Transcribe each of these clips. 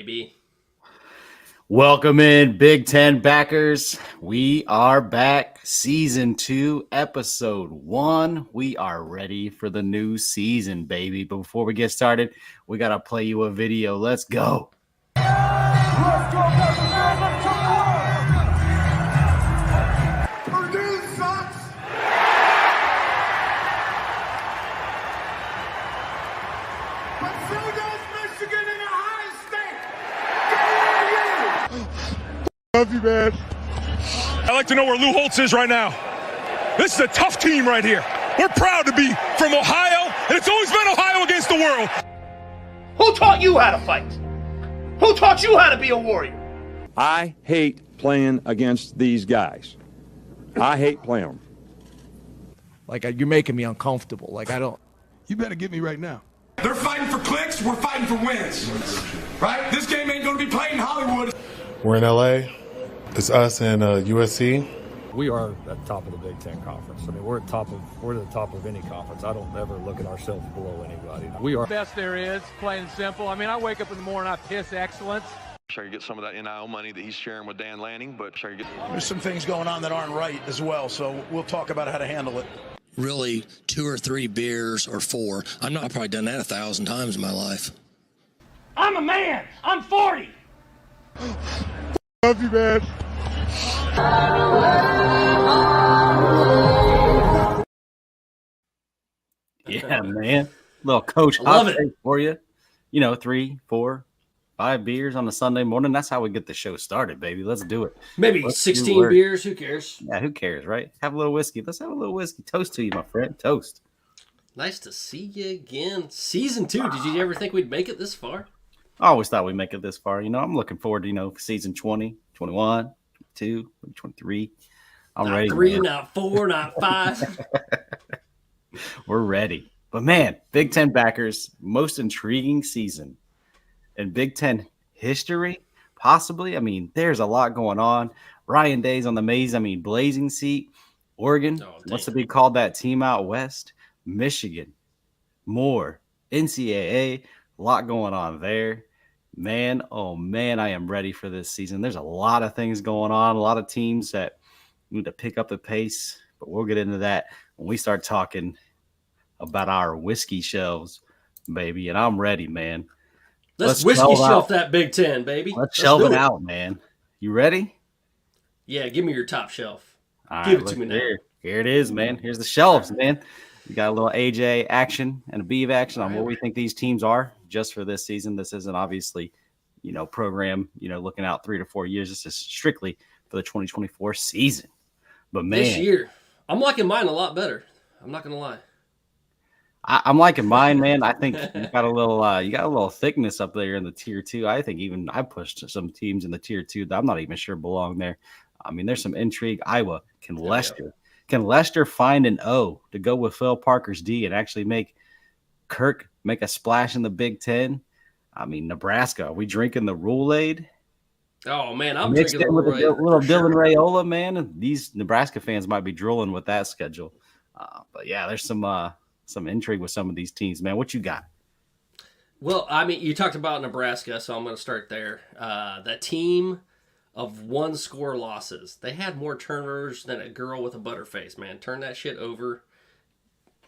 baby. Welcome in, Big Ten backers. We are back. Season 2, Episode 1. We are ready for the new season, baby. But before we get started, we got to play you a video. Let's go. Let's go, Purdue sucks. But so does Michigan in Ohio State. Love you, man. I'd like to know where Lou Holtz is right now. This is a tough team right here. We're proud to be from Ohio, and it's always been Ohio against the world. Who taught you how to fight? Who taught you how to be a warrior? I hate playing against these guys. I hate playing them. Like, you're making me uncomfortable. Like, I don't. You better get me right now. They're fighting for clicks, we're fighting for wins. Right? This game ain't going to be played in Hollywood. We're in LA. It's us and USC. We are at the top of the Big Ten Conference. I mean, we're at the top of any conference. I don't ever look at ourselves below anybody. We are best there is, plain and simple. I mean, I wake up in the morning, I piss excellence. Sure, you get some of that NIL money that he's sharing with Dan Lanning, but sure you get. There's some things going on that aren't right as well, so we'll talk about how to handle it. Really, 2 or 3 beers or 4. I've probably done that 1,000 times in my life. I'm a man. I'm 40. Love you, man. Yeah, man. Little coach hot take for you. 3, 4, 5 beers on a Sunday morning. That's how we get the show started, baby. Let's do it. Maybe 16 beers. Who cares? Yeah, who cares, right? Have a little whiskey. Let's have a little whiskey. Toast to you, my friend. Toast. Nice to see you again. Season 2. Did you ever think we'd make it this far? I always thought we'd make it this far. I'm looking forward to, season 20, 21, 22, 23. I'm not ready. 3, man. Not 4, not 5. We're ready. But, man, Big Ten backers, most intriguing season in Big Ten history, possibly. I mean, there's a lot going on. Ryan Day's on the maize, blazing seat. Oregon wants to be called that team out west. Michigan, more. NCAA, a lot going on there. Man, oh, man, I am ready for this season. There's a lot of things going on, a lot of teams that need to pick up the pace, but we'll get into that when we start talking about our whiskey shelves, baby, and I'm ready, man. Let's whiskey shelf that Big Ten, baby. Let's shelve it out, man. You ready? Yeah, give me your top shelf. All give right, it to me now. Here it is, man. Here's the shelves, man. We got a little AJ action and a B of action on where we think these teams are just for this season. This isn't obviously, program, looking out 3 to 4 years. This is strictly for the 2024 season. But, man. This year, I'm liking mine a lot better. I'm not going to lie. I'm liking mine, man. I think you got a little thickness up there in the tier 2. I think even I pushed some teams in the tier 2 that I'm not even sure belong there. There's some intrigue. Iowa, can Leicester find an O to go with Phil Parker's D and actually make Kirk make a splash in the Big Ten? Nebraska, are we drinking the Roulade? Oh man, I'm mixed drinking in with a little Dylan sure. Raiola, man. These Nebraska fans might be drooling with that schedule. But yeah, there's some intrigue with some of these teams, man. What you got? Well, you talked about Nebraska, so I'm going to start there. That team of 1-score losses. They had more turnovers than a girl with a butterface, man. Turn that shit over.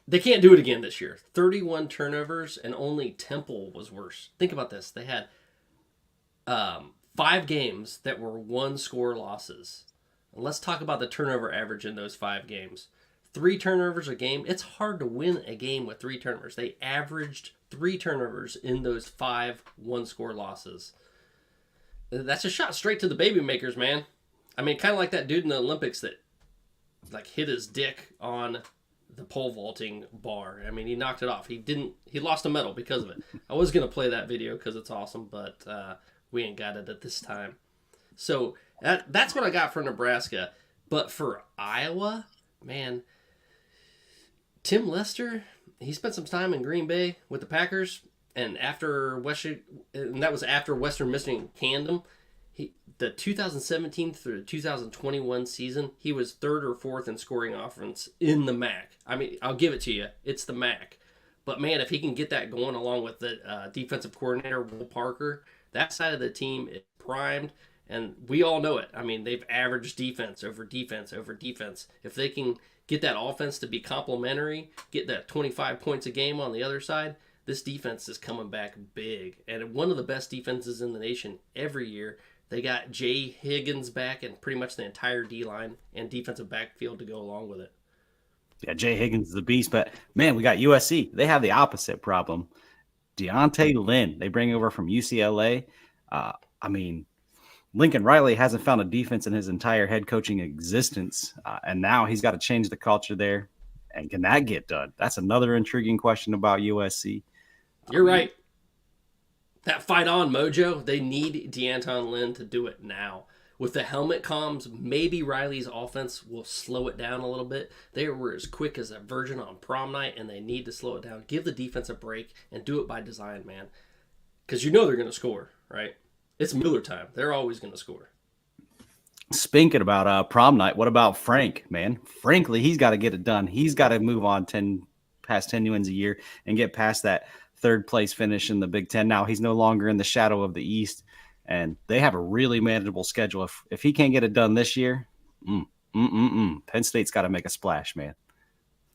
They can't do it again this year. 31 turnovers, and only Temple was worse. Think about this. They had 5 games that were 1-score losses. And let's talk about the turnover average in those 5 games. 3 turnovers a game. It's hard to win a game with 3 turnovers. They averaged 3 turnovers in those 5 1-score losses. That's a shot straight to the baby makers, man. Kind of like that dude in the Olympics that hit his dick on the pole vaulting bar. He knocked it off. He lost a medal because of it. I was going to play that video because it's awesome, but we ain't got it at this time. So that's what I got for Nebraska. But for Iowa, man, Tim Lester, he spent some time in Green Bay with the Packers, and that was after Western Michigan canned him. The 2017 through 2021 season, he was 3rd or 4th in scoring offense in the MAC. I'll give it to you. It's the MAC. But, man, if he can get that going along with the defensive coordinator, Will Parker, That side of the team is primed, and we all know it. I mean, they've averaged defense over defense over defense. If they can get that offense to be complementary, get that 25 points a game on the other side, this defense is coming back big. And one of the best defenses in the nation every year. They got Jay Higgins back and pretty much the entire D-line and defensive backfield to go along with it. Yeah, Jay Higgins is the beast. But, man, we got USC. They have the opposite problem. Deontay Lynn, they bring over from UCLA. I mean, Lincoln Riley hasn't found a defense in his entire head coaching existence, and now he's got to change the culture there. And can that get done? That's another intriguing question about USC. You're right. That fight on mojo, they need Deontay Lynn to do it now. With the helmet comms, maybe Riley's offense will slow it down a little bit. They were as quick as a virgin on prom night, and they need to slow it down. Give the defense a break and do it by design, man. Because you know they're going to score, right? It's Miller time. They're always going to score. Speaking about prom night, what about Frank, man? Frankly, he's got to get it done. He's got to move on past 10 wins a year and get past that third place finish in the Big Ten. Now he's no longer in the shadow of the East, and they have a really manageable schedule. If he can't get it done this year, Penn State's got to make a splash, man.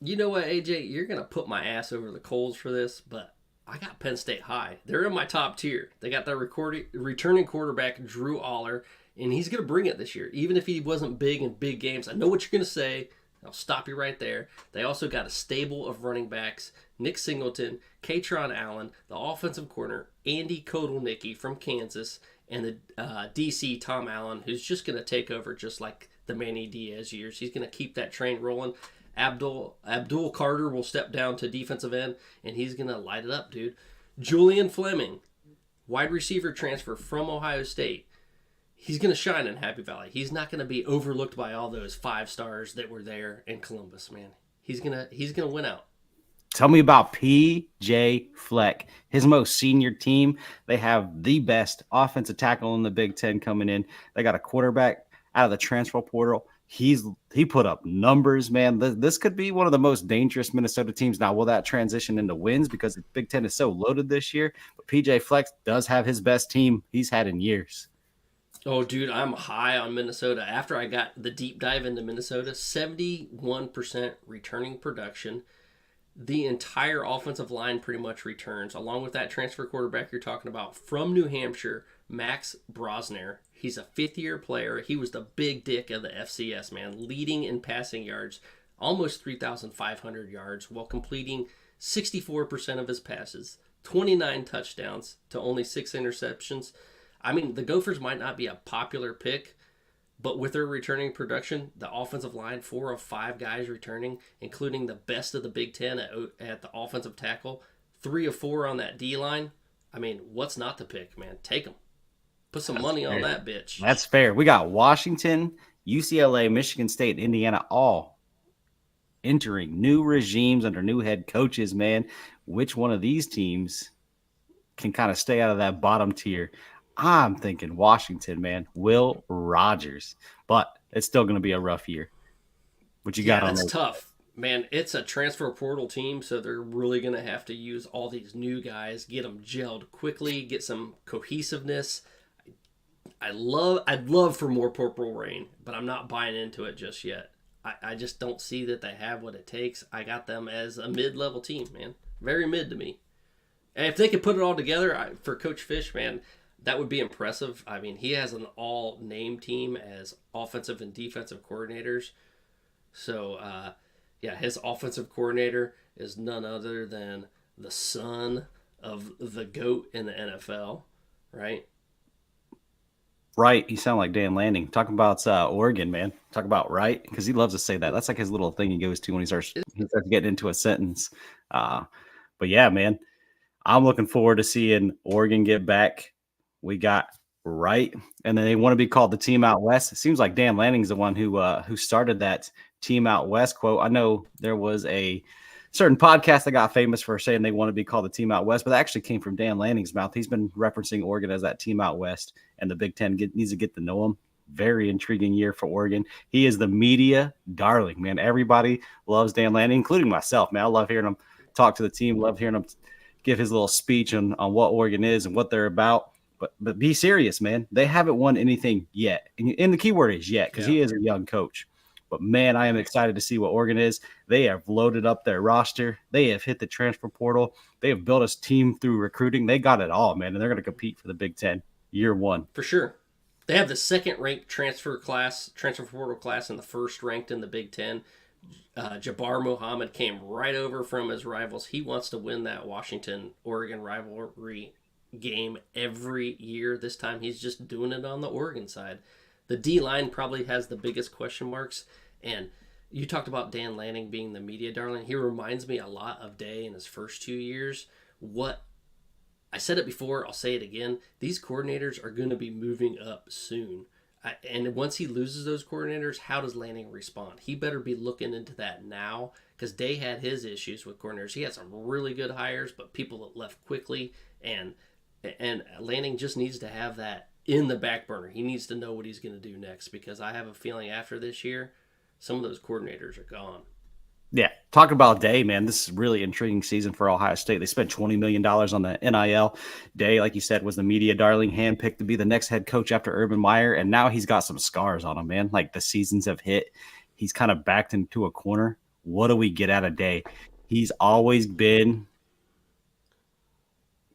You know what, AJ? You're going to put my ass over the coals for this, but I got Penn State high. They're in my top tier. They got their returning quarterback, Drew Aller, and he's going to bring it this year, even if he wasn't big in big games. I know what you're going to say. I'll stop you right there. They also got a stable of running backs, Nick Singleton, Katron Allen, the offensive corner, Andy Kotelnicki from Kansas, and the DC Tom Allen, who's just going to take over just like the Manny Diaz years. He's going to keep that train rolling. Abdul Carter will step down to defensive end, and he's going to light it up, dude. Julian Fleming, wide receiver transfer from Ohio State. He's going to shine in Happy Valley. He's not going to be overlooked by all those 5 stars that were there in Columbus, man. He's going to win out. Tell me about P.J. Fleck, his most senior team. They have the best offensive tackle in the Big Ten coming in. They got a quarterback out of the transfer portal. He put up numbers, man. This could be one of the most dangerous Minnesota teams. Now, will that transition into wins because the Big Ten is so loaded this year? But P.J. Fleck does have his best team he's had in years. Oh, dude, I'm high on Minnesota. After I got the deep dive into Minnesota, 71% returning production. The entire offensive line pretty much returns, along with that transfer quarterback you're talking about from New Hampshire, Max Brosner. He's a fifth-year player. He was the big dick of the FCS, man, leading in passing yards, almost 3,500 yards, while completing 64% of his passes, 29 touchdowns to only 6 interceptions. I mean, the Gophers might not be a popular pick, but with their returning production, the offensive line, 4 of 5 guys returning, including the best of the Big Ten at the offensive tackle, 3 of 4 on that D-line. I mean, what's not to pick, man? Take them. Put some money on that bitch. That's fair. We got Washington, UCLA, Michigan State, Indiana, all entering new regimes under new head coaches, man. Which one of these teams can kind of stay out of that bottom tier? I'm thinking Washington, man. Will Rogers. But it's still going to be a rough year. What you got on that's those? Tough. Man, it's a transfer portal team, so they're really going to have to use all these new guys, get them gelled quickly, get some cohesiveness. I'd love for more Purple Rain, but I'm not buying into it just yet. I just don't see that they have what it takes. I got them as a mid-level team, man. Very mid to me. And if they could put it all together, for Coach Fish, man, that would be impressive. I mean, he has an all-name team as offensive and defensive coordinators. So, his offensive coordinator is none other than the son of the GOAT in the NFL, right? Right. You sound like Dan Lanning. Talking about Oregon, man. Talk about right, because he loves to say that. That's like his little thing he goes to when he starts getting into a sentence. But, yeah, man, I'm looking forward to seeing Oregon get back. We got right, and then they want to be called the team out west. It seems like Dan Lanning's the one who started that team out west quote. I know there was a certain podcast that got famous for saying they want to be called the team out west, but that actually came from Dan Lanning's mouth. He's been referencing Oregon as that team out west, and the Big Ten needs to get to know him. Very intriguing year for Oregon. He is the media darling, man. Everybody loves Dan Lanning, including myself, man. I love hearing him talk to the team, love hearing him give his little speech on what Oregon is and what they're about. But be serious, man. They haven't won anything yet. And the key word is yet, because he is a young coach. But, man, I am excited to see what Oregon is. They have loaded up their roster. They have hit the transfer portal. They have built a team through recruiting. They got it all, man, and they're going to compete for the Big Ten year one. For sure. They have the second-ranked transfer portal class, and the first-ranked in the Big Ten. Jabbar Muhammad came right over from his rivals. He wants to win that Washington-Oregon rivalry game every year. This time he's just doing it on the Oregon side. The D-line probably has the biggest question marks, and you talked about Dan Lanning being the media darling. He reminds me a lot of Day in his first 2 years. I said it before, I'll say it again. These coordinators are going to be moving up soon. And once he loses those coordinators, how does Lanning respond? He better be looking into that now, because Day had his issues with coordinators. He had some really good hires, but people that left quickly, and Lanning just needs to have that in the back burner. He needs to know what he's going to do next, because I have a feeling after this year, some of those coordinators are gone. Yeah, talk about Day, man. This is a really intriguing season for Ohio State. They spent $20 million on the NIL. Day, like you said, was the media darling, handpicked to be the next head coach after Urban Meyer, and now he's got some scars on him, man. Like, the seasons have hit. He's kind of backed into a corner. What do we get out of Day? He's always been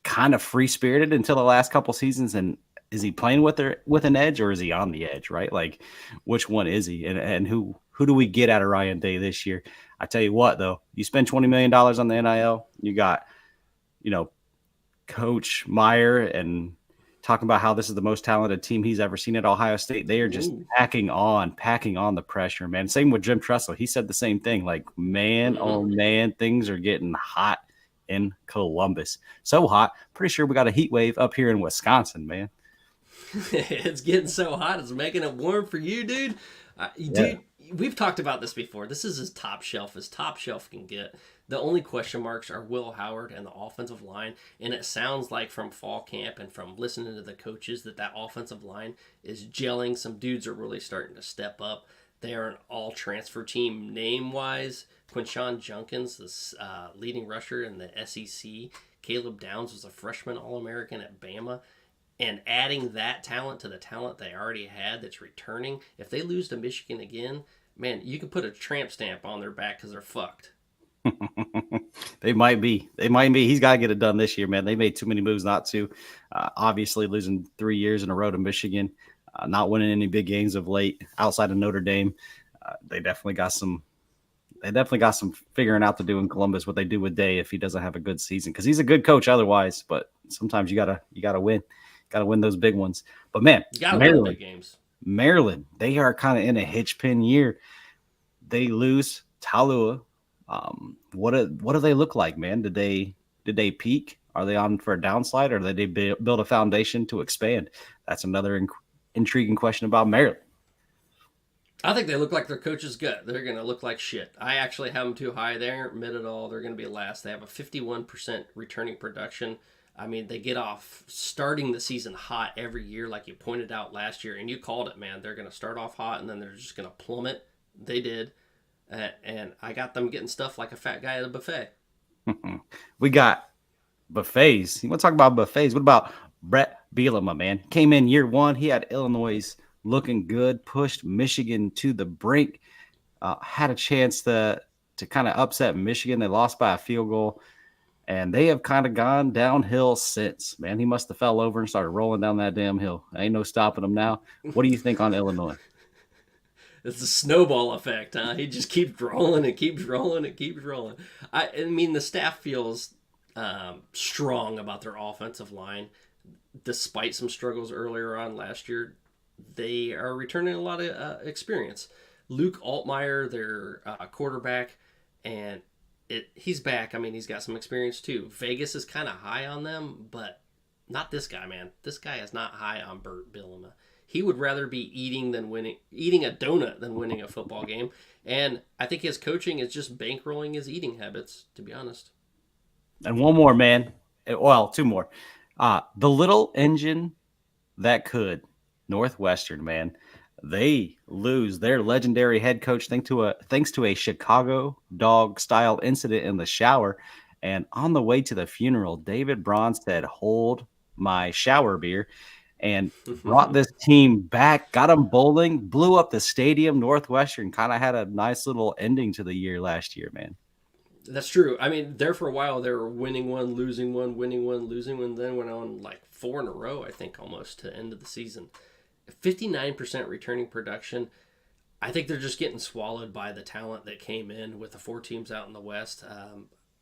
kind of free-spirited until the last couple seasons, and is he playing with an edge, or is he on the edge, right? Like, which one is he? And who do we get out of Ryan Day this year? I tell you what, though, you spend $20 million on the NIL, you got, Coach Meyer and talking about how this is the most talented team he's ever seen at Ohio State. They are just packing on the pressure, man. Same with Jim Tressel. He said the same thing. Like, man, oh, man, things are getting hot in Columbus. So hot, pretty sure we got a heat wave up here in Wisconsin, man. It's getting so hot, it's making it warm for you, dude. Dude, we've talked about this before. This is as top shelf can get. The only question marks are Will Howard and the offensive line, and it sounds like from fall camp and from listening to the coaches that offensive line is gelling. Some dudes are really starting to step up. They are an all-transfer team name-wise. Quinshon Junkins, the leading rusher in the SEC. Caleb Downs was a freshman All-American at Bama. And adding that talent to the talent they already had that's returning, if they lose to Michigan again, man, you can put a tramp stamp on their back because they're fucked. They might be. He's got to get it done this year, man. They made too many moves not to. Obviously, losing 3 years in a row to Michigan, not winning any big games of late outside of Notre Dame. They definitely got some figuring out to do in Columbus, what they do with Day if he doesn't have a good season, because he's a good coach otherwise. But sometimes you gotta win. Got to win those big ones. But, man, you gotta win the big games. Maryland, they are kind of in a hitch pin year. They lose Talua. What do they look like, man? Did they peak? Are they on for a downslide, or did they build a foundation to expand? That's another intriguing question about Maryland. I think they look like their coach's gut. They're going to look like shit. I actually have them too high. They aren't mid at all. They're going to be last. They have a 51% returning production. I mean, they get off starting the season hot every year, like you pointed out last year, and you called it, man. They're going to start off hot, and then they're just going to plummet. They did. And I got them getting stuff like a fat guy at a buffet. We got buffets. You want to talk about buffets? What about Brett Bielema, man? Came in year one. He had Illinois looking good, pushed Michigan to the brink, had a chance to kind of upset Michigan. They lost by a field goal. And they have kind of gone downhill since, man. He must have fell over and started rolling down that damn hill. Ain't no stopping him now. What do you think on Illinois? It's a snowball effect, huh? He just keeps rolling and keeps rolling and keeps rolling. I mean, the staff feels strong about their offensive line. Despite some struggles earlier on last year, they are returning a lot of experience. Luke Altmaier, their quarterback, and he's back. I mean, he's got some experience too. Vegas is kind of high on them, but not this guy, man. This guy is not high on Bert Bielema. He would rather be eating a donut than winning a football game. And I think his coaching is just bankrolling his eating habits, to be honest. And one more, man. Well, two more. The little engine that could, Northwestern, man. They lose their legendary head coach thanks to a Chicago dog-style incident in the shower. And on the way to the funeral, David Braun said, "Hold my shower beer, and brought this team back, got them bowling, blew up the stadium. Northwestern kind of had a nice little ending to the year last year, man. That's true. I mean, there for a while, they were winning one, losing one, winning one, losing one, then went on like 4 in a row, I think, almost to the end of the season. 59% returning production. I think they're just getting swallowed by the talent that came in with the 4 teams out in the West.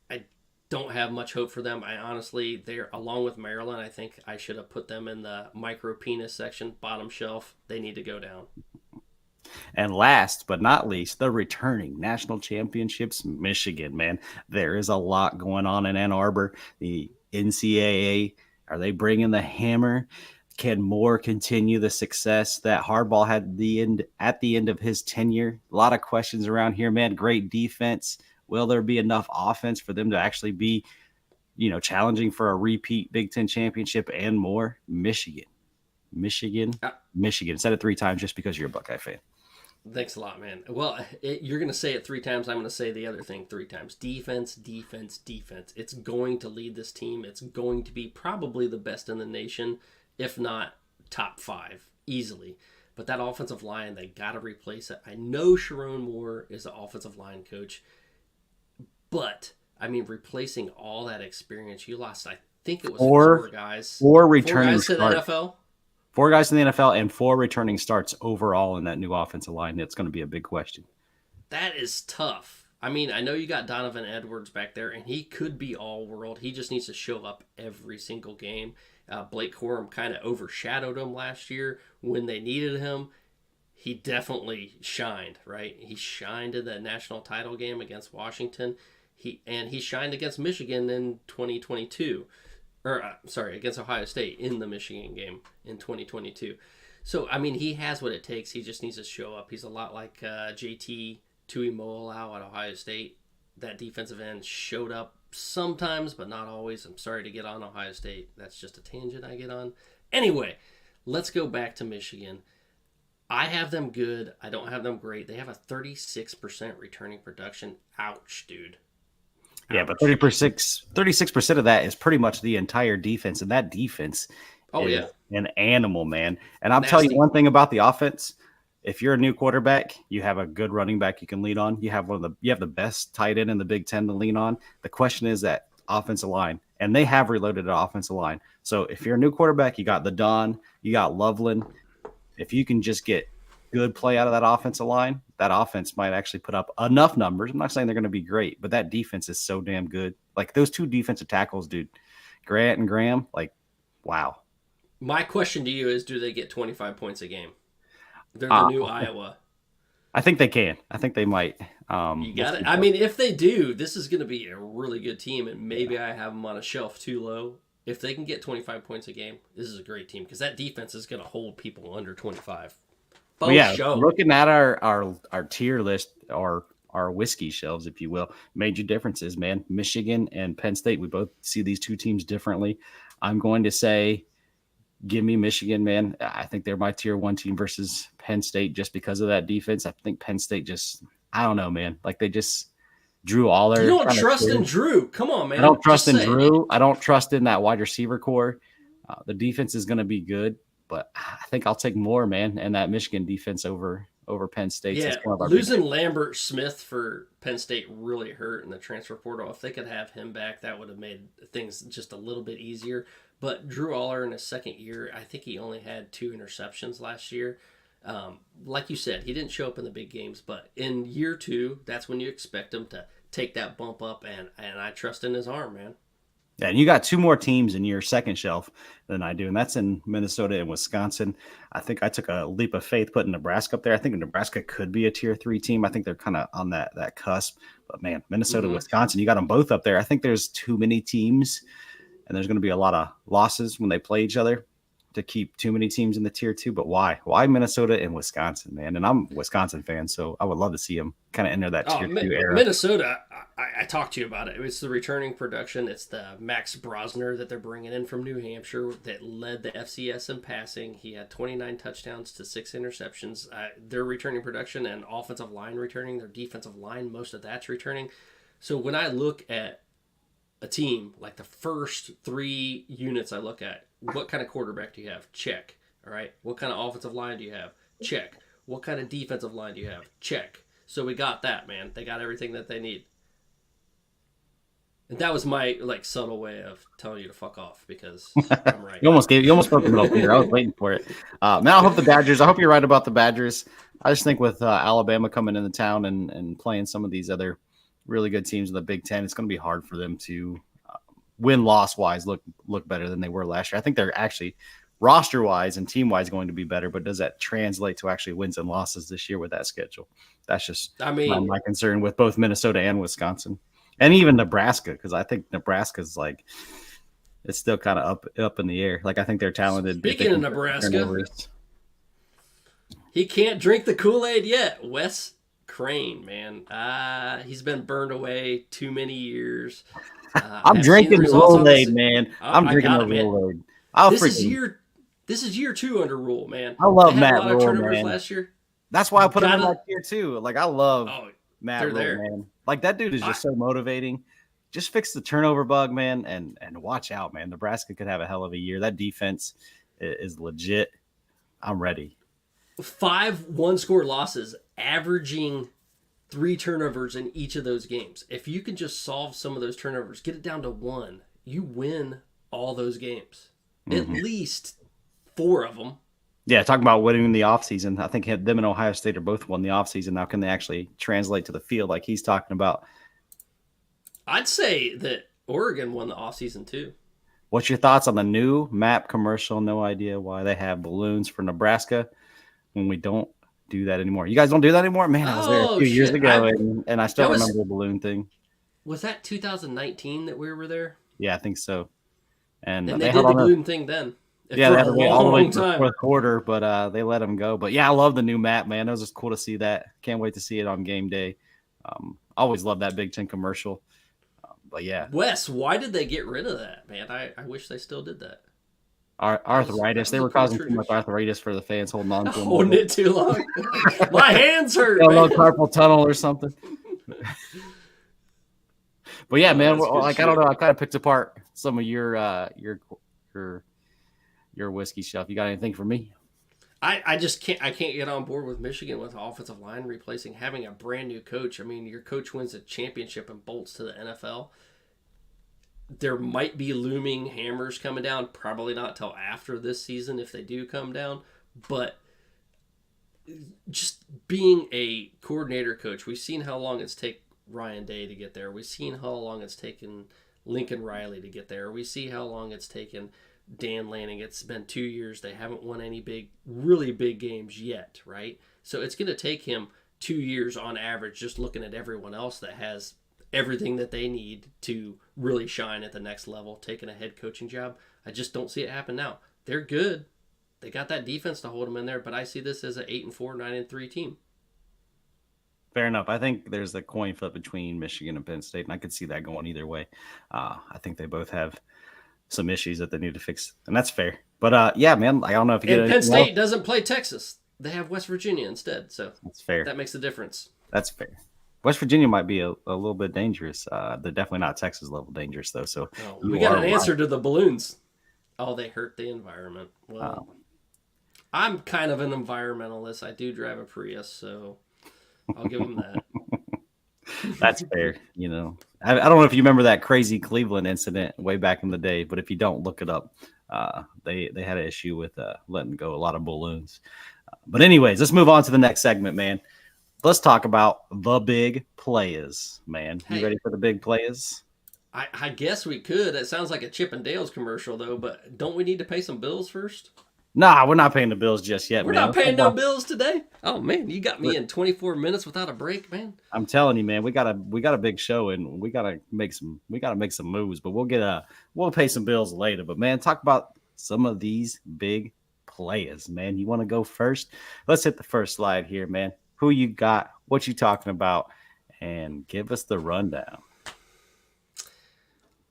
I don't have much hope for them. I honestly, they're along with Maryland. I think I should have put them in the micro penis section, bottom shelf. They need to go down. And last but not least, the returning national championships, Michigan, man. There is a lot going on in Ann Arbor. The NCAA, are they bringing the hammer? Can Moore continue the success that Harbaugh had at the end of his tenure? A lot of questions around here, man. Great defense. Will there be enough offense for them to actually be, challenging for a repeat Big Ten championship and more? Michigan. Said it 3 times just because you're a Buckeye fan. Thanks a lot, man. Well, you're going to say it 3 times. I'm going to say the other thing 3 times. Defense, defense, defense. It's going to lead this team. It's going to be probably the best in the nation, if not top 5, easily. But that offensive line, they got to replace it. I know Sharon Moore is the offensive line coach, but, I mean, replacing all that experience, you lost, I think it was 4 guys. 4 returning 4 guys to the NFL? 4 guys in the NFL and 4 returning starts overall in that new offensive line. That's going to be a big question. That is tough. I mean, I know you got Donovan Edwards back there, and he could be all-world. He just needs to show up every single game. Blake Corum kind of overshadowed him last year when they needed him. He definitely shined, right? He shined in the national title game against Washington. He shined against Michigan in 2022. Against Ohio State in the Michigan game in 2022. So, I mean, he has what it takes. He just needs to show up. He's a lot like JT Tuimoloau at Ohio State. That defensive end showed up sometimes, but not always. I'm sorry to get on Ohio State. That's just a tangent I get on. Anyway, let's go back to Michigan. I have them good. I don't have them great. They have a 36% returning production. Ouch, dude. Yeah, but 36% of that is pretty much the entire defense, and that defense is an animal, man. And I'll tell you one thing about the offense. If you're a new quarterback, you have a good running back you can lean on. You have the best tight end in the Big Ten to lean on. The question is that offensive line, and they have reloaded an offensive line. So if you're a new quarterback, you got the Don, you got Loveland. If you can just get good play out of that offensive line, that offense might actually put up enough numbers. I'm not saying they're going to be great, but that defense is so damn good. Like those 2 defensive tackles, dude, Grant and Graham, like, wow. My question to you is, do they get 25 points a game? They're the new Iowa. I think they can. I think they might. You got it. I mean, if they do, this is going to be a really good team, and maybe I have them on a shelf too low. If they can get 25 points a game, this is a great team because that defense is going to hold people under 25. Looking at our tier list, our whiskey shelves, if you will, major differences, man. Michigan and Penn State, we both see these 2 teams differently. I'm going to say, give me Michigan, man. I think they're my tier 1 team versus Penn State just because of that defense. I think Penn State I don't know, man. Like they just Drew Aller. You don't trust in Drew. Come on, man. I don't trust in Drew. I don't trust in that wide receiver core. The defense is going to be good. But I think I'll take more, man, and that Michigan defense over Penn State. Yeah, losing Lambert Smith for Penn State really hurt in the transfer portal. If they could have him back, that would have made things just a little bit easier. But Drew Aller in his second year, I think he only had 2 interceptions last year. Like you said, he didn't show up in the big games, but in year 2, that's when you expect him to take that bump up, and I trust in his arm, man. Yeah, and you got 2 more teams in your second shelf than I do, and that's in Minnesota and Wisconsin. I think I took a leap of faith putting Nebraska up there. I think Nebraska could be a tier 3 team. I think they're kind of on that cusp. But, man, Minnesota, Wisconsin, you got them both up there. I think there's too many teams, and there's going to be a lot of losses when they play each other to keep too many teams in the tier 2. But why? Why Minnesota and Wisconsin, man? And I'm a Wisconsin fan, so I would love to see them kind of enter that tier 2 era. Minnesota, I talked to you about it. It's the returning production. It's the Max Brosner that they're bringing in from New Hampshire that led the FCS in passing. He had 29 touchdowns to 6 interceptions. Their returning production and offensive line returning, their defensive line, most of that's returning. So when I look at a team, like the first 3 units I look at, what kind of quarterback do you have? Check. All right. What kind of offensive line do you have? Check. What kind of defensive line do you have? Check. So we got that, man. They got everything that they need. And that was my subtle way of telling you to fuck off because I'm right. you almost broke the middle finger. I was waiting for it. Man, I hope you're right about the Badgers. I just think with Alabama coming into town and playing some of these other really good teams in the Big Ten, it's going to be hard for them to win-loss wise look better than they were last year. I think they're actually roster wise and team wise going to be better, but does that translate to actually wins and losses this year with that schedule? That's just my concern with both Minnesota and Wisconsin. And even Nebraska, because I think Nebraska's it's still kind of up in the air. I think they're talented. Speaking of Nebraska, he can't drink the Kool-Aid yet. Wes Crane, man. He's been burned away too many years. I'm drinking the Kool-Aid, man. I'm drinking the Kool-Aid. This is year 2 under Rule, man. I love Matt Rule. A lot of turnovers man. last year. That's why I put him in my tier 2. I love Matt Rule, there. man. That dude is just so motivating. Just fix the turnover bug, man, and watch out, man. Nebraska could have a hell of a year. That defense is legit. I'm ready. 5 one-score losses, averaging 3 turnovers in each of those games. If you can just solve some of those turnovers, get it down to 1, you win all those games. At least 4 of them. Yeah, talking about winning in the offseason. I think them and Ohio State are both won the offseason. Now, can they actually translate to the field like he's talking about? I'd say that Oregon won the offseason too. What's your thoughts on the new map commercial? No idea why they have balloons for Nebraska when we don't do that anymore. You guys don't do that anymore? Man, I was there a few years ago, and I still remember the balloon thing. Was that 2019 that we were there? Yeah, I think so. And they did the balloon thing then. Yeah, they had to wait all the way to the fourth quarter, but they let them go. But yeah, I love the new map, man. It was just cool to see that. Can't wait to see it on game day. Always love that Big Ten commercial. But yeah. Wes, why did they get rid of that, man? I wish they still did that. Arthritis. They were causing too much arthritis for the fans holding on to them. Holding it too long. My hands hurt. A little carpal tunnel or something. But yeah, man. I don't know. I kind of picked apart some of your whiskey stuff. You got anything for me? I just can't get on board with Michigan with offensive line replacing having a brand new coach. I mean, your coach wins a championship and bolts to the NFL. There might be looming hammers coming down. Probably not till after this season if they do come down. But just being a coordinator coach, we've seen how long it's taken Ryan Day to get there. We've seen how long it's taken Lincoln Riley to get there. We see how long it's taken Dan Lanning. It's been 2 years. They haven't won any really big games yet, right? So it's going to take him 2 years on average, just looking at everyone else that has everything that they need to really shine at the next level, taking a head coaching job. I just don't see it happen now. They're good. They got that defense to hold them in there, but I see this as an 8-4, 9-3 team. Fair enough. I think there's a coin flip between Michigan and Penn State, and I could see that going either way. I think they both have some issues that they need to fix, and that's fair. But yeah, man, I don't know if you get Penn State doesn't play Texas; they have West Virginia instead. So that's fair. That makes a difference. That's fair. West Virginia might be a little bit dangerous. They're definitely not Texas level dangerous though. So we got an answer to the balloons. Oh, they hurt the environment. Well, I'm kind of an environmentalist. I do drive a Prius, so I'll give them that. That's fair. You know, I don't know if you remember that crazy Cleveland incident way back in the day, but if you don't, look it up. They had an issue with letting go a lot of balloons. But anyways, let's move on to the next segment, man. Let's talk about the big players, man. You ready for the big players? I guess we could. It sounds like a Chip and Dale's commercial, though, but don't we need to pay some bills first? Nah, we're not paying the bills just yet, man. We're not paying no bills today? Oh, man, you got me in 24 minutes without a break, man. I'm telling you, man, we got a big show, and we gotta make some moves, but we'll pay some bills later. But, man, talk about some of these big players, man. You want to go first? Let's hit the first slide here, man. Who you got, what you talking about, and give us the rundown.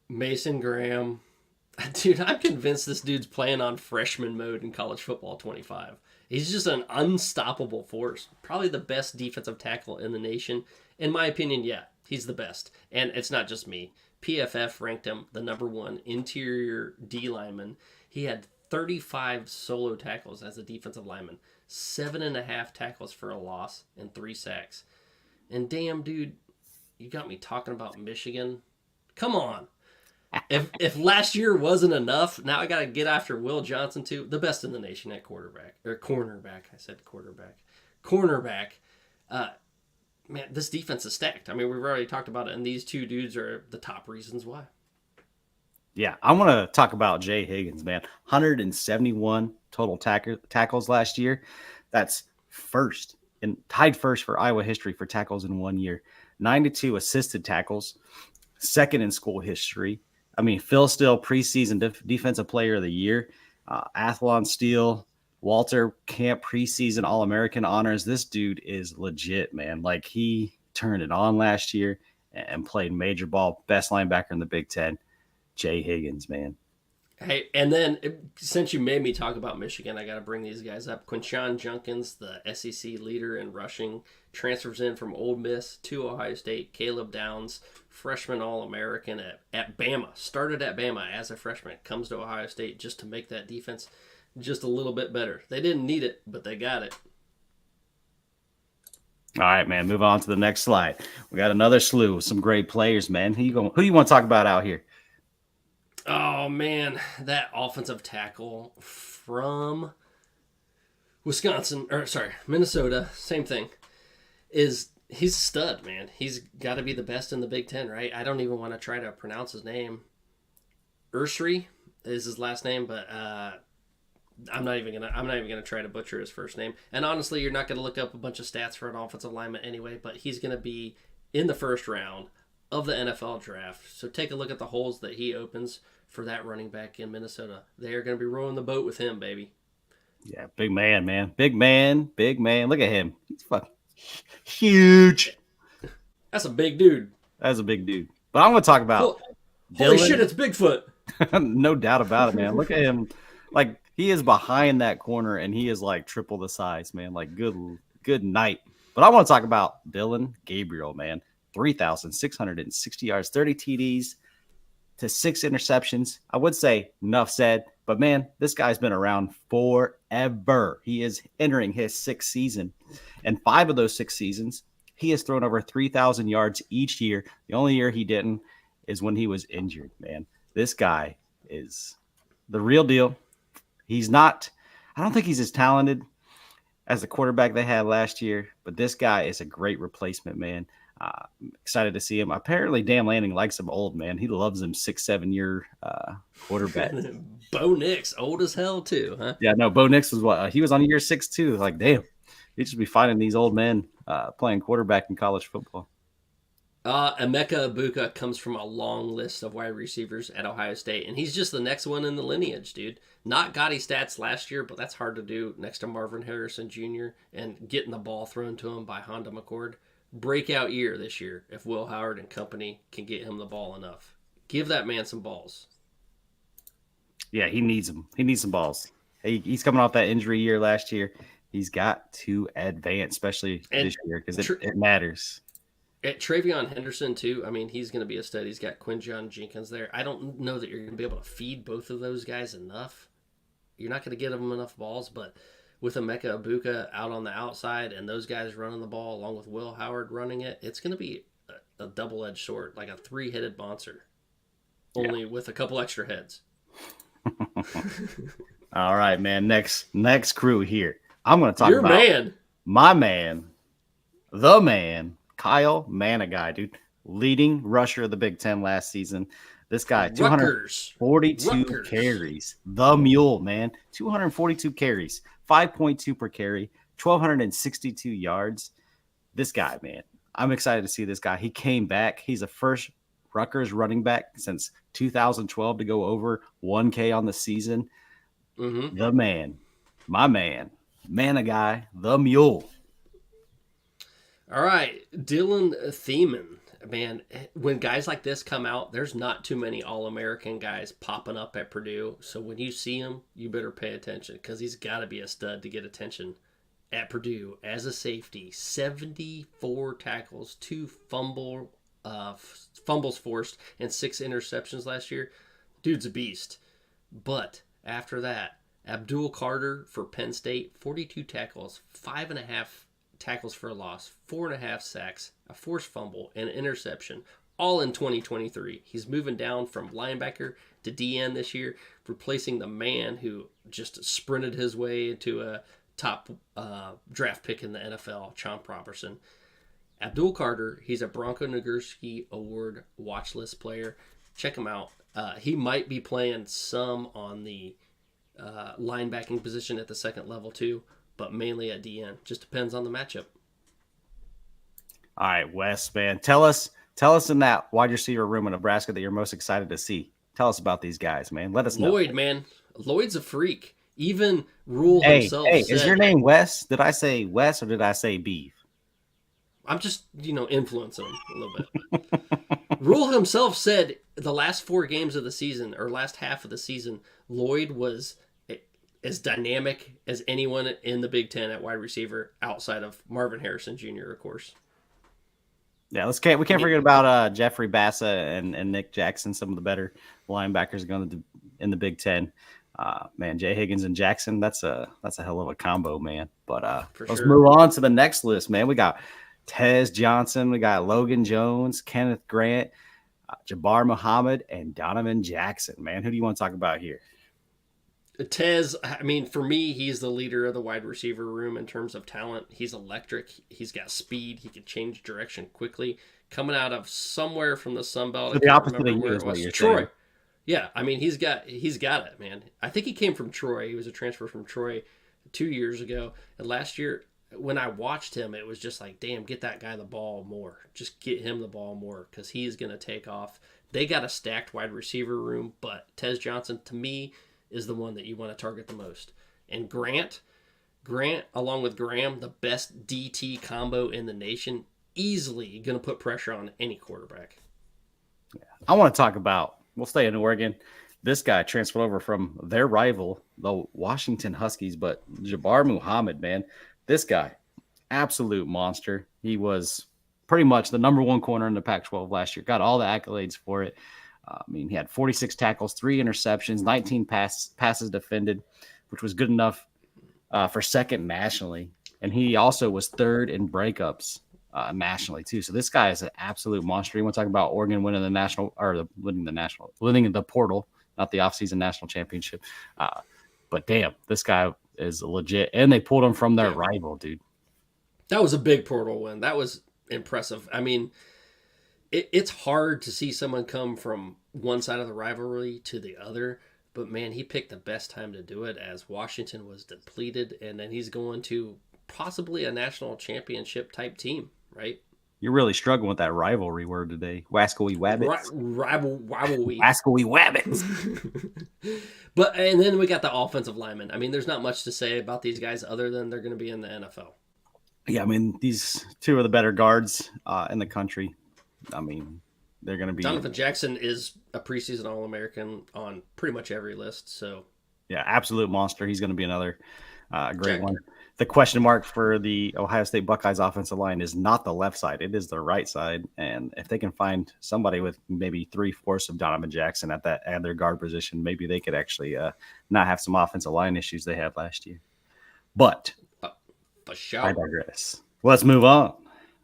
Mason Graham. Dude, I'm convinced this dude's playing on freshman mode in college football 25. He's just an unstoppable force. Probably the best defensive tackle in the nation. In my opinion, yeah, he's the best. And it's not just me. PFF ranked him the #1 interior D lineman. He had 35 solo tackles as a defensive lineman, 7.5 tackles for a loss, and 3 sacks. And damn, dude, you got me talking about Michigan. Come on. If last year wasn't enough, now I got to get after Will Johnson too, the best in the nation at quarterback or cornerback. I said quarterback, cornerback. Man, this defense is stacked. I mean, we've already talked about it, and these two dudes are the top reasons why. Yeah, I want to talk about Jay Higgins, man. 171 total tackles last year. That's first and tied first for Iowa history for tackles in 1 year. 92 assisted tackles, second in school history. I mean, Phil Steele, preseason defensive player of the year. Athlon Steele, Walter Camp preseason All-American honors. This dude is legit, man. Like, he turned it on last year and played major ball. Best linebacker in the Big Ten. Jay Higgins, man. Hey, and then since you made me talk about Michigan, I got to bring these guys up. Quinshon Judkins, the SEC leader in rushing, transfers in from Ole Miss to Ohio State. Caleb Downs, freshman All-American at Bama, started at Bama as a freshman, comes to Ohio State just to make that defense just a little bit better. They didn't need it, but they got it. All right, man, move on to the next slide. We got another slew of some great players, man. Who you want to talk about out here? Oh, man, that offensive tackle from Minnesota, same thing, he's a stud, man. He's got to be the best in the Big Ten, right? I don't even want to try to pronounce his name. Ursary is his last name, but I'm not even gonna try to butcher his first name. And honestly, you're not gonna look up a bunch of stats for an offensive lineman anyway, but he's gonna be in the first round of the NFL draft. So take a look at the holes that he opens for that running back in Minnesota. They are going to be rowing the boat with him, baby. Yeah, big man, man. Big man. Look at him. He's fucking huge. That's a big dude. That's a big dude. But I'm going to talk about Holy shit, it's Bigfoot. No doubt about it, man. Look at him. Like, he is behind that corner, and he is like triple the size, man. Like, good night. But I want to talk about Dillon Gabriel, man. 3,660 yards, 30 TDs to 6 interceptions. I would say enough said, but man, this guy's been around forever. He is entering his 6th season, and 5 of those 6 seasons, he has thrown over 3,000 yards each year. The only year he didn't is when he was injured, man. This guy is the real deal. I don't think he's as talented as the quarterback they had last year, but this guy is a great replacement, man. Excited to see him. Apparently, Dan Lanning likes him old, man. He loves him 6-7 year quarterback. Bo Nix, old as hell too, huh? Yeah, no, Bo Nix was he was on year 6 too. Like, damn, he'd just be finding these old men playing quarterback in college football. Emeka Egbuka comes from a long list of wide receivers at Ohio State, and he's just the next one in the lineage, dude. Not gaudy stats last year, but that's hard to do next to Marvin Harrison Jr. and getting the ball thrown to him by Honda McCord. Breakout year this year if Will Howard and company can get him the ball enough. Give that man some balls. Yeah, he needs them. He needs some balls. He's coming off that injury year last year. He's got to advance, especially this year, because it matters. At Travion Henderson, too, I mean, he's going to be a stud. He's got Quinshon Judkins there. I don't know that you're going to be able to feed both of those guys enough. You're not going to get them enough balls, but with Emeka Egbuka out on the outside and those guys running the ball along with Will Howard running it, it's going to be a double-edged sword, like a 3-headed monster, only with a couple extra heads. All right, man. Next crew here. I'm going to talk about my man, the man, Kyle Manigai, dude. Leading rusher of the Big Ten last season. This guy, 242 carries. The mule, man. 242 carries. 5.2 per carry, 1,262 yards. This guy, man, I'm excited to see this guy. He came back. He's the first Rutgers running back since 2012 to go over 1K on the season. Mm-hmm. The man, my man, Manigai, the mule. All right, Dylan Thiemann. Man, when guys like this come out, there's not too many All-American guys popping up at Purdue. So when you see him, you better pay attention because he's got to be a stud to get attention at Purdue as a safety. 74 tackles, 2 fumbles forced, and 6 interceptions last year. Dude's a beast. But After that, Abdul Carter for Penn State, 42 tackles, 5.5 tackles for a loss, 4.5 sacks, a forced fumble, and an interception, all in 2023. He's moving down from linebacker to DN this year, replacing the man who just sprinted his way into a top draft pick in the NFL, Chomp Robertson. Abdul Carter, he's a Bronco Nagurski Award watch list player. Check him out. He might be playing some on the linebacking position at the second level too, but mainly at DN. Just depends on the matchup. All right, Wes, man, tell us in that wide receiver room in Nebraska that you're most excited to see. Tell us about these guys, man. Let us know. Lloyd, man, Lloyd's a freak. Even Rule Hey, himself. hey, said, is your name Wes? Did I say Wes or did I say Beef? I'm just, influencing him a little bit. Rule himself said the last 4 games of the season, or last half of the season, Lloyd was as dynamic as anyone in the Big Ten at wide receiver outside of Marvin Harrison Jr., of course. Yeah, we can't forget about Jeffrey Bassa and Nick Jackson, some of the better linebackers going in the Big Ten. Man, Jay Higgins and Jackson, that's a hell of a combo, man. But let's move on to the next list, man. We got Tez Johnson, we got Logan Jones, Kenneth Grant, Jabbar Muhammad, and Donovan Jackson. Man, who do you want to talk about here? Tez, I mean, for me, he's the leader of the wide receiver room in terms of talent. He's electric. He's got speed. He can change direction quickly. Coming out of somewhere from the Sun Belt. So the opposite of you is what you're Troy. saying. Yeah, I mean, he's got it, man. I think he came from Troy. He was a transfer from Troy 2 years ago. And last year, when I watched him, it was just like, damn, get that guy the ball more. Just get him the ball more because he's going to take off. They got a stacked wide receiver room, but Tez Johnson, to me, is the one that you want to target the most. And Grant, along with Graham, the best DT combo in the nation, easily going to put pressure on any quarterback. Yeah. I want to talk about, we'll stay in Oregon. This guy transferred over from their rival, the Washington Huskies, but Jabbar Muhammad, man, this guy, absolute monster. He was pretty much the number 1 corner in the Pac-12 last year, got all the accolades for it. He had 46 tackles, 3 interceptions, 19 passes defended, which was good enough for second nationally. And he also was 3rd in breakups nationally too. So this guy is an absolute monster. You want to talk about Oregon winning the portal, not the offseason national championship. But damn, this guy is legit. And they pulled him from their rival, dude. That was a big portal win. That was impressive. I mean, it's hard to see someone come from one side of the rivalry to the other, but man, he picked the best time to do it as Washington was depleted, and then he's going to possibly a national championship type team, right? You're really struggling with that rivalry word today. Wascally Wabbits. Rivalry. Wascally Wabbits. But, and then we got the offensive linemen. I mean, there's not much to say about these guys other than they're going to be in the NFL. Yeah, I mean, these 2 are the better guards in the country. I mean, they're going to be. Donovan Jackson is a preseason All-American on pretty much every list. So, yeah, absolute monster. He's going to be another great one. The question mark for the Ohio State Buckeyes offensive line is not the left side; it is the right side. And if they can find somebody with maybe 3/4 of Donovan Jackson at their guard position, maybe they could actually not have some offensive line issues they had last year. But for sure. I digress. Let's move on.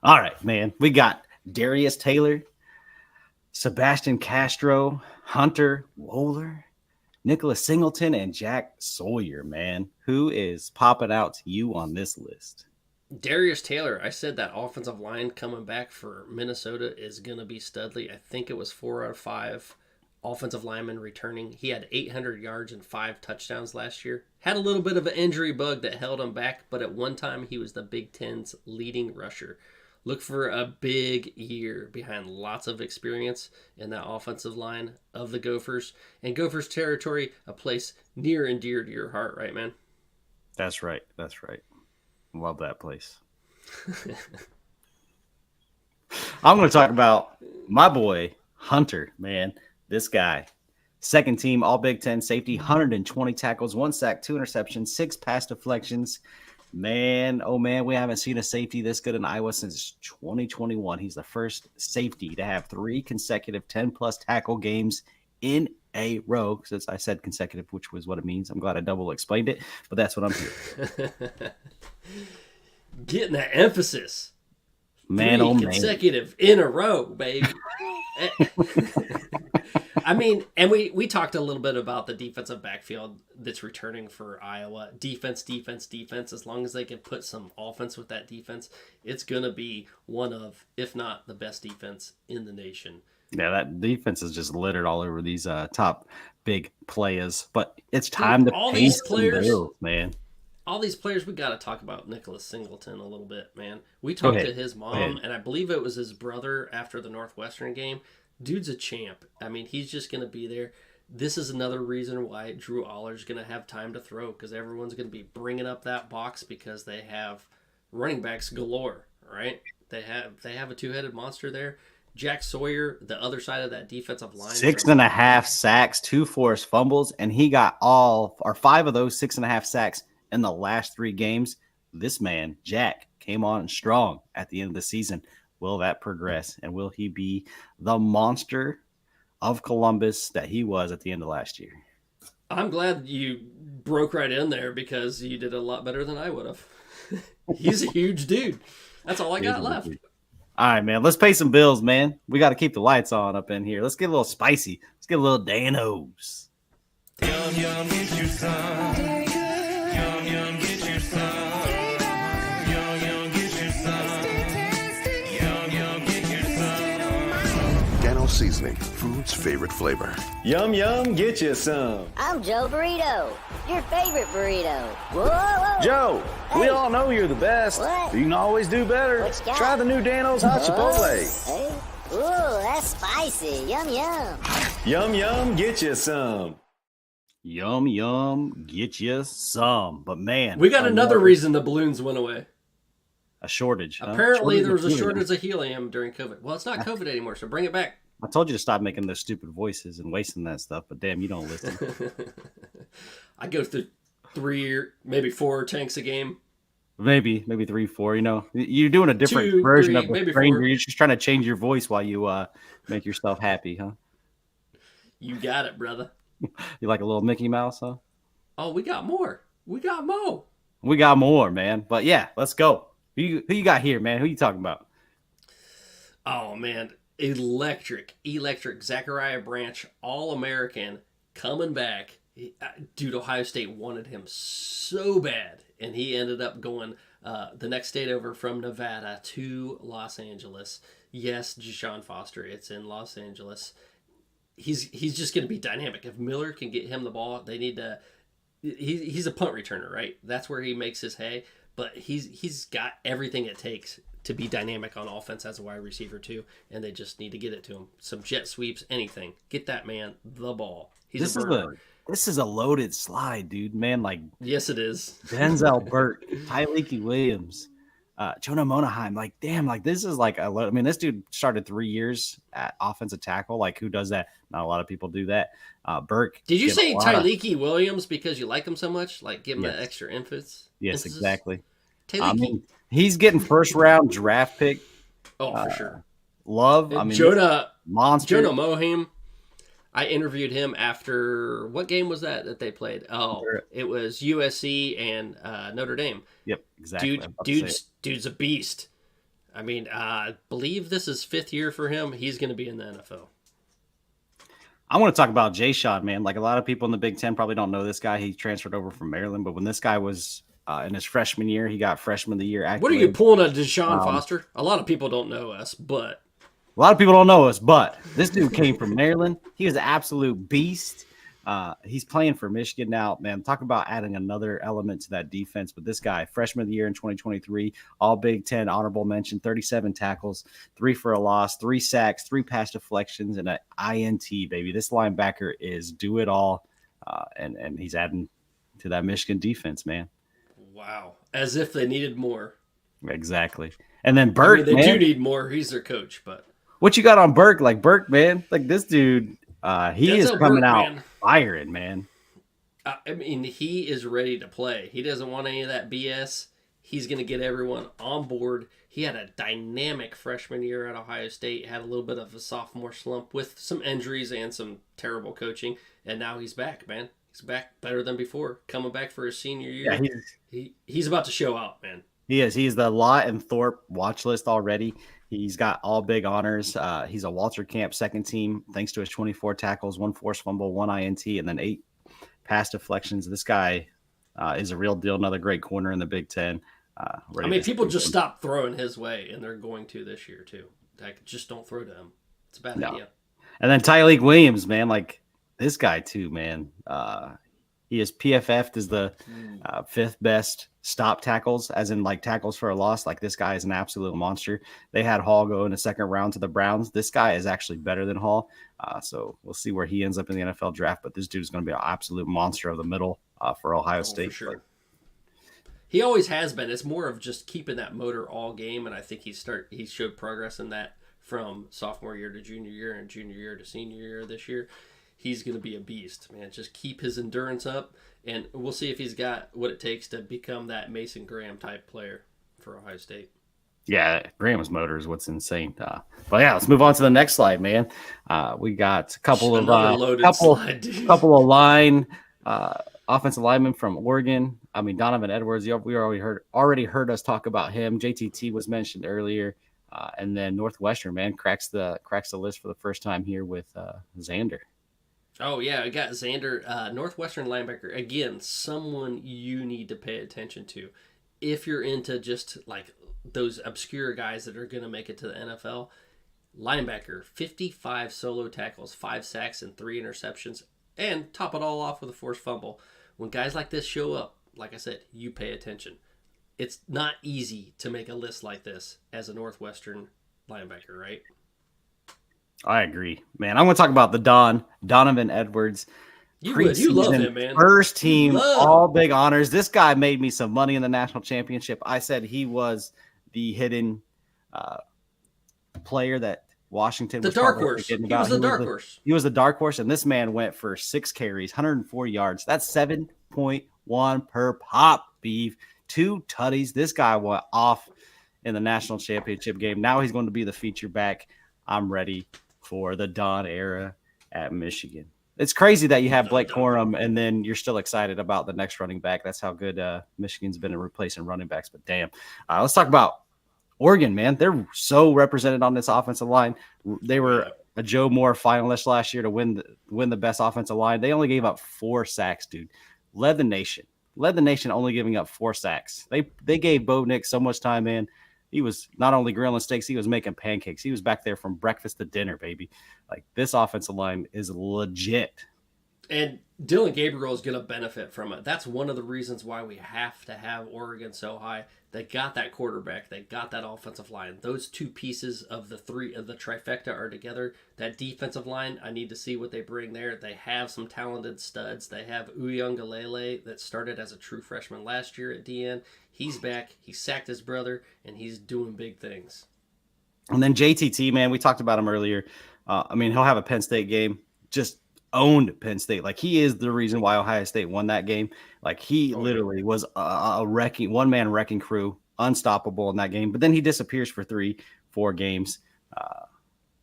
All right, man. We got Darius Taylor, Sebastian Castro, Hunter Wohler, Nicholas Singleton, and Jack Sawyer, man. Who is popping out to you on this list? Darius Taylor. I said that offensive line coming back for Minnesota is going to be Studley. I think it was 4 out of 5 offensive linemen returning. He had 800 yards and 5 touchdowns last year. Had a little bit of an injury bug that held him back, but at one time he was the Big Ten's leading rusher. Look for a big year behind lots of experience in that offensive line of the Gophers. And Gophers territory, a place near and dear to your heart, right, man? That's right. That's right. Love that place. I'm going to talk about my boy, Hunter, man. This guy, second team, all Big Ten safety, 120 tackles, 1 sack, 2 interceptions, 6 pass deflections. Man, oh man, we haven't seen a safety this good in Iowa since 2021. He's the first safety to have 3 consecutive 10-plus tackle games in a row, since I said consecutive, which was what it means. I'm glad I double explained it, but that's what I'm here. Getting that emphasis. Man, 3 consecutive in a row, baby. I mean, and we talked a little bit about the defensive backfield that's returning for Iowa. Defense. As long as they can put some offense with that defense, it's going to be one of, if not the best defense in the nation. Yeah, that defense is just littered all over these top big players. But it's time to all pay these some players, bills, man. All these players, we got to talk about Nicholas Singleton a little bit, man. We talked to his mom, and I believe it was his brother after the Northwestern game. Dude's a champ. I mean, he's just going to be there. This is another reason why Drew Aller's going to have time to throw, because everyone's going to be bringing up that box because they have running backs galore, right? They have a two-headed monster there. Jack Sawyer, the other side of that defensive line. 6.5 sacks, 2 forced fumbles, and he got 5 of those 6.5 sacks in the last 3 games. This man, Jack, came on strong at the end of the season. Will that progress? And will he be the monster of Columbus that he was at the end of last year? I'm glad you broke right in there because you did a lot better than I would have. He's a huge dude. That's all I got left. All right, man. Let's pay some bills, man. We got to keep the lights on up in here. Let's get a little spicy. Let's get a little Danos. Yum, yum, get you some. Very good. Yum, yum, get you some. Yum, yum, get you some. Yum, yum, get you some. Dano seasoning, food's favorite flavor. Yum, yum, get you some. I'm Joe Burrito, your favorite burrito. Whoa. Joe, hey. We all know you're the best. What? You can always do better. Try the new Dano's Hot Chipotle. Hey. Ooh, that's spicy. Yum, yum. Yum, yum, get you some. Yum, yum, get you some. But, man. We got another reason the balloons went away. A shortage. Apparently, there was a shortage of helium during COVID. Well, it's not COVID anymore, so bring it back. I told you to stop making those stupid voices and wasting that stuff, but damn, you don't listen. I go through 3, maybe 4 tanks a game. Maybe 3, 4. You know, you're doing a different version 3, of the maybe stranger. 4. You're just trying to change your voice while you make yourself happy, huh? You got it, brother. You like a little Mickey Mouse, huh? Oh, we got more. We got more. We got more, man. But yeah, let's go. Who you got here, man? Who you talking about? Oh man, electric. Zachariah Branch, All-American, coming back. Dude, Ohio State wanted him so bad, and he ended up going the next state over from Nevada to Los Angeles. Yes, Deshaun Foster. It's in Los Angeles. He's just going to be dynamic. If Miller can get him the ball, they need to. He's a punt returner, right? That's where he makes his hay. But he's got everything it takes to be dynamic on offense as a wide receiver too, and they just need to get it to him. Some jet sweeps, anything. Get that man the ball. This is a loaded slide, dude. Man, like yes, it is. Denzel Burke, Tyleiki Williams, Jonah Monaheim. Like, damn, like this is like a load. I mean, this dude started 3 years at offensive tackle. Like, who does that? Not a lot of people do that. Burke. Did you say Tyleiki Williams because you like him so much? Like, give him that extra emphasis? Yes, exactly. I mean, he's getting first round draft pick. Oh, for sure. Love. And I mean, Jonah Monaheim. I interviewed him after what game was that they played? Oh, it was USC and Notre Dame. Yep, exactly. Dude's a beast. I mean, I believe this is 5th year for him. He's going to be in the NFL. I want to talk about Jay-Sean, man. Like a lot of people in the Big Ten probably don't know this guy. He transferred over from Maryland, but when this guy was in his freshman year, he got freshman of the year. What are you pulling a Deshaun Foster? A lot of people don't know us, but a lot of people don't know us, but this dude came from Maryland. He was an absolute beast. He's playing for Michigan now, man. Talk about adding another element to that defense. But this guy, freshman of the year in 2023, all Big Ten honorable mention, 37 tackles, 3 for a loss, 3 sacks, 3 pass deflections, and an INT, baby. This linebacker is do it all, and he's adding to that Michigan defense, man. Wow. As if they needed more. Exactly. And then Burke, they do need more. He's their coach, but what you got on Burke? Like Burke, man, like this dude, he is coming out firing, man. I mean, he is ready to play. He doesn't want any of that BS. He's going to get everyone on board. He had a dynamic freshman year at Ohio State, had a little bit of a sophomore slump with some injuries and some terrible coaching, and now he's back, man. He's back better than before, coming back for his senior year. Yeah, he's about to show out, man. He is. He's the Lott and Thorpe watch list already. He's got all big honors. He's a Walter Camp second team, thanks to his 24 tackles, 1 forced fumble, 1 INT, and then 8 pass deflections. This guy is a real deal. Another great corner in the Big Ten. People just stopped throwing his way, and they're going to this year too. Like, just don't throw to him. It's a bad idea. And then Tyleek Williams, man, like this guy too, man. He is PFF'd as the 5th best stop tackles, as in like tackles for a loss. Like this guy is an absolute monster. They had Hall go in the 2nd round to the Browns. This guy is actually better than Hall. So we'll see where he ends up in the NFL draft. But this dude is going to be an absolute monster of the middle for Ohio State. For sure. He always has been. It's more of just keeping that motor all game, and I think he showed progress in that from sophomore year to junior year and junior year to senior year this year. He's going to be a beast, man. Just keep his endurance up, and we'll see if he's got what it takes to become that Mason Graham type player for Ohio State. Yeah, Graham's motor is what's insane. But yeah, let's move on to the next slide, man. We got a couple of line offensive linemen from Oregon. I mean, Donovan Edwards. We already heard us talk about him. JTT was mentioned earlier, and then Northwestern, man, cracks the list for the first time here with Xander. Oh, yeah, I got Xander, Northwestern linebacker. Again, someone you need to pay attention to. If you're into just like those obscure guys that are going to make it to the NFL, linebacker, 55 solo tackles, 5 sacks, and 3 interceptions, and top it all off with a forced fumble. When guys like this show up, like I said, you pay attention. It's not easy to make a list like this as a Northwestern linebacker, right? I agree, man. I want to talk about the Donovan Edwards. You love him, man. First team, all big honors. This guy made me some money in the national championship. I said he was the hidden player that Washington was dark horse. He was the dark horse. He was the dark horse, and this man went for 6 carries, 104 yards. That's 7.1 per pop, beef. 2 tutties. This guy went off in the national championship game. Now he's going to be the feature back. I'm ready for the Don era at Michigan. It's crazy that you have Blake Corum and then you're still excited about the next running back. That's how good Michigan's been at replacing running backs. But damn, let's talk about Oregon, man. They're so represented on this offensive line. They were a Joe Moore finalist last year to win the best offensive line. They only gave up 4 sacks, dude. Led the nation only giving up 4 sacks. They gave Bo Nix so much time, man. He was not only grilling steaks, he was making pancakes. He was back there from breakfast to dinner, baby. Like, this offensive line is legit. And Dylan Gabriel is going to benefit from it. That's one of the reasons why we have to have Oregon so high. They got that quarterback. They got that offensive line. Those 2 pieces of the trifecta are together. That defensive line, I need to see what they bring there. They have some talented studs. They have Uiagalelei that started as a true freshman last year at DN. He's back. He sacked his brother, and he's doing big things. And then JTT, man, we talked about him earlier. He'll have a Penn State game. Just owned Penn State. Like, he is the reason why Ohio State won that game. Like, he literally was a one-man wrecking crew, unstoppable in that game. But then he disappears for 3-4 games.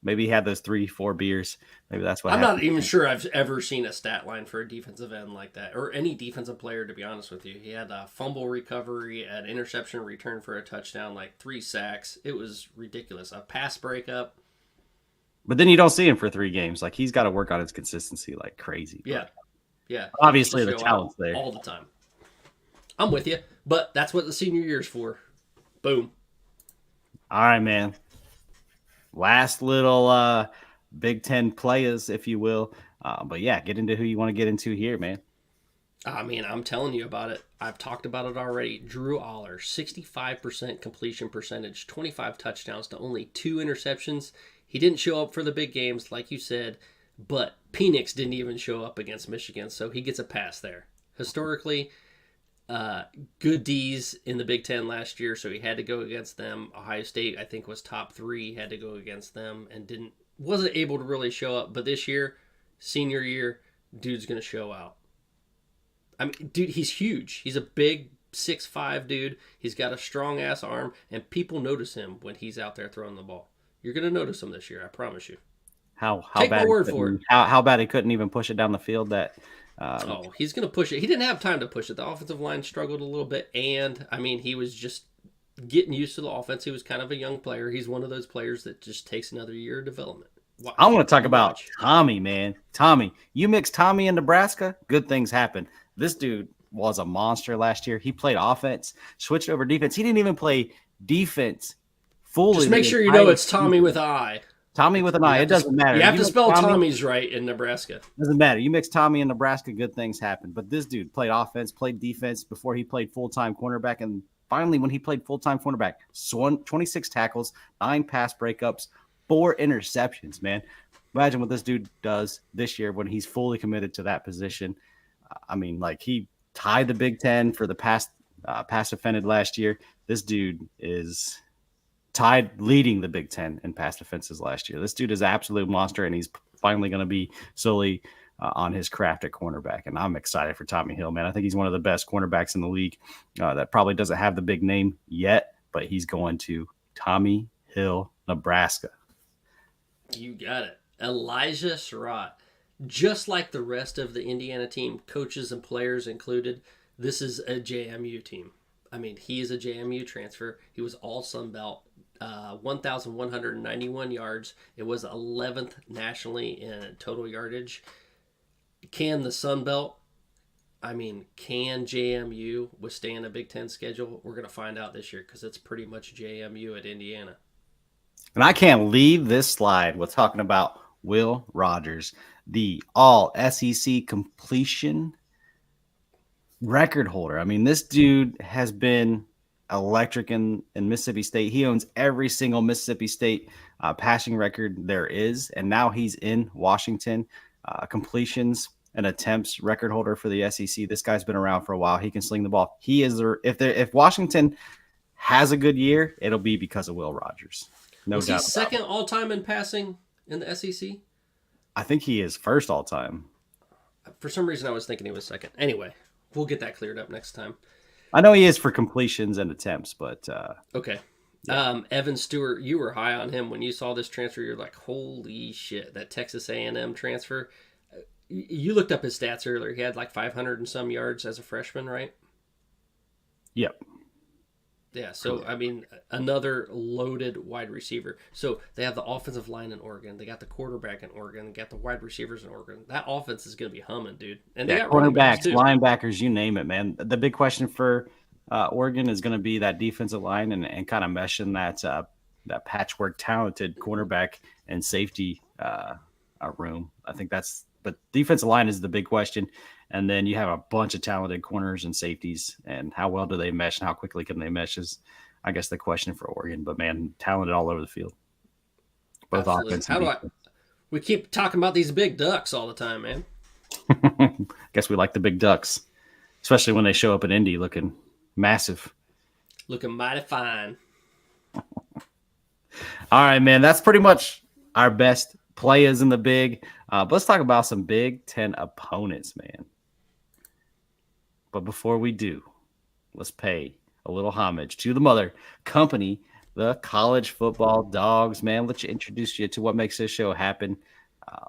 Maybe he had those 3-4 beers. Maybe that's what happened. I'm not even sure I've ever seen a stat line for a defensive end like that, or any defensive player, to be honest with you. He had a fumble recovery, an interception return for a touchdown, like 3 sacks. It was ridiculous. A pass breakup. But then you don't see him for 3 games. Like, he's got to work on his consistency like crazy. Yeah. Yeah. Obviously, the talent's there. All the time. I'm with you, but that's what the senior year's for. Boom. All right, man. Last little Big Ten players, if you will. But yeah, get into who you want to get into here, man. I mean, I'm telling you about it. I've talked about it already. Drew Aller, 65% completion percentage, 25 touchdowns to only 2 interceptions. He didn't show up for the big games, like you said, but Penix didn't even show up against Michigan, so he gets a pass there. Historically, good D's in the Big Ten last year, so he had to go against them. Ohio State, I think, was top 3, had to go against them, and wasn't able to really show up. But this year, senior year, dude's going to show out. I mean, dude, he's huge. He's a big, 6'5" dude. He's got a strong ass arm, and people notice him when he's out there throwing the ball. You're gonna notice him this year, I promise you. How Take bad my word for it. How bad he couldn't even push it down the field. He's gonna push it. He didn't have time to push it. The offensive line struggled a little bit, and I mean, he was just getting used to the offense. He was kind of a young player. He's one of those players that just takes another year of development. I want to talk about Tommy, man. Tommy, you mix Tommy in Nebraska, good things happen. This dude was a monster last year. He played offense, switched over defense. He didn't even play defense fully. Just make sure you know it's Tommy with an I. Tommy with an I. It doesn't matter. You have to spell Tommy's right in Nebraska. Doesn't matter. You mix Tommy in Nebraska, good things happen. But this dude played offense, played defense before he played full-time cornerback. And finally, when he played full-time cornerback, 26 tackles, 9 pass breakups, 4 interceptions, man. Imagine what this dude does this year when he's fully committed to that position. I mean, like, he tied the Big Ten for the pass defended last year. This dude is tied leading the Big Ten in pass defenses last year. This dude is an absolute monster, and he's finally going to be solely on his craft at cornerback. And I'm excited for Tommy Hill, man. I think he's one of the best cornerbacks in the league that probably doesn't have the big name yet, but he's going to Tommy Hill, Nebraska. You got it. Elijah Surratt. Just like the rest of the Indiana team, coaches and players included, this is a JMU team. I mean, he is a JMU transfer. He was all Sun Belt, 1,191 yards. It was 11th nationally in total yardage. Can the Sun Belt, can JMU withstand a Big Ten schedule? We're going to find out this year because it's pretty much JMU at Indiana. And I can't leave this slide with talking about Will Rogers, the all-SEC completion record holder. I mean, this dude has been electric in Mississippi State. He owns every single Mississippi State passing record there is, and now he's in Washington. Completions and attempts record holder for the SEC. This guy's been around for a while. He can sling the ball. He is if Washington has a good year, it'll be because of Will Rogers. No doubt. Was he second all-time in passing in the SEC? I think he is first all-time. For some reason, I was thinking he was second. Anyway, we'll get that cleared up next time. I know he is for completions and attempts, but... okay. Yeah. Evan Stewart, you were high on him when you saw this transfer. You're like, holy shit, that Texas A&M transfer. You looked up his stats earlier. He had like 500 and some yards as a freshman, right? Yep. Yeah, so, another loaded wide receiver. So, they have the offensive line in Oregon. They got the quarterback in Oregon. They got the wide receivers in Oregon. That offense is going to be humming, dude. And they got cornerbacks, linebackers, you name it, man. The big question for Oregon is going to be that defensive line and kind of meshing that patchwork talented cornerback and safety room. I think but defensive line is the big question. And then you have a bunch of talented corners and safeties, and how well do they mesh and how quickly can they mesh is, I guess, the question for Oregon. But, man, talented all over the field. Both offense and defense. We keep talking about these big ducks all the time, man. Guess we like the big ducks, especially when they show up in Indy looking massive. Looking mighty fine. All right, man. That's pretty much our best players in the big. But let's talk about some Big Ten opponents, man. But before we do, let's pay a little homage to the mother company, the College Football Dogs, man. Let's introduce you to what makes this show happen.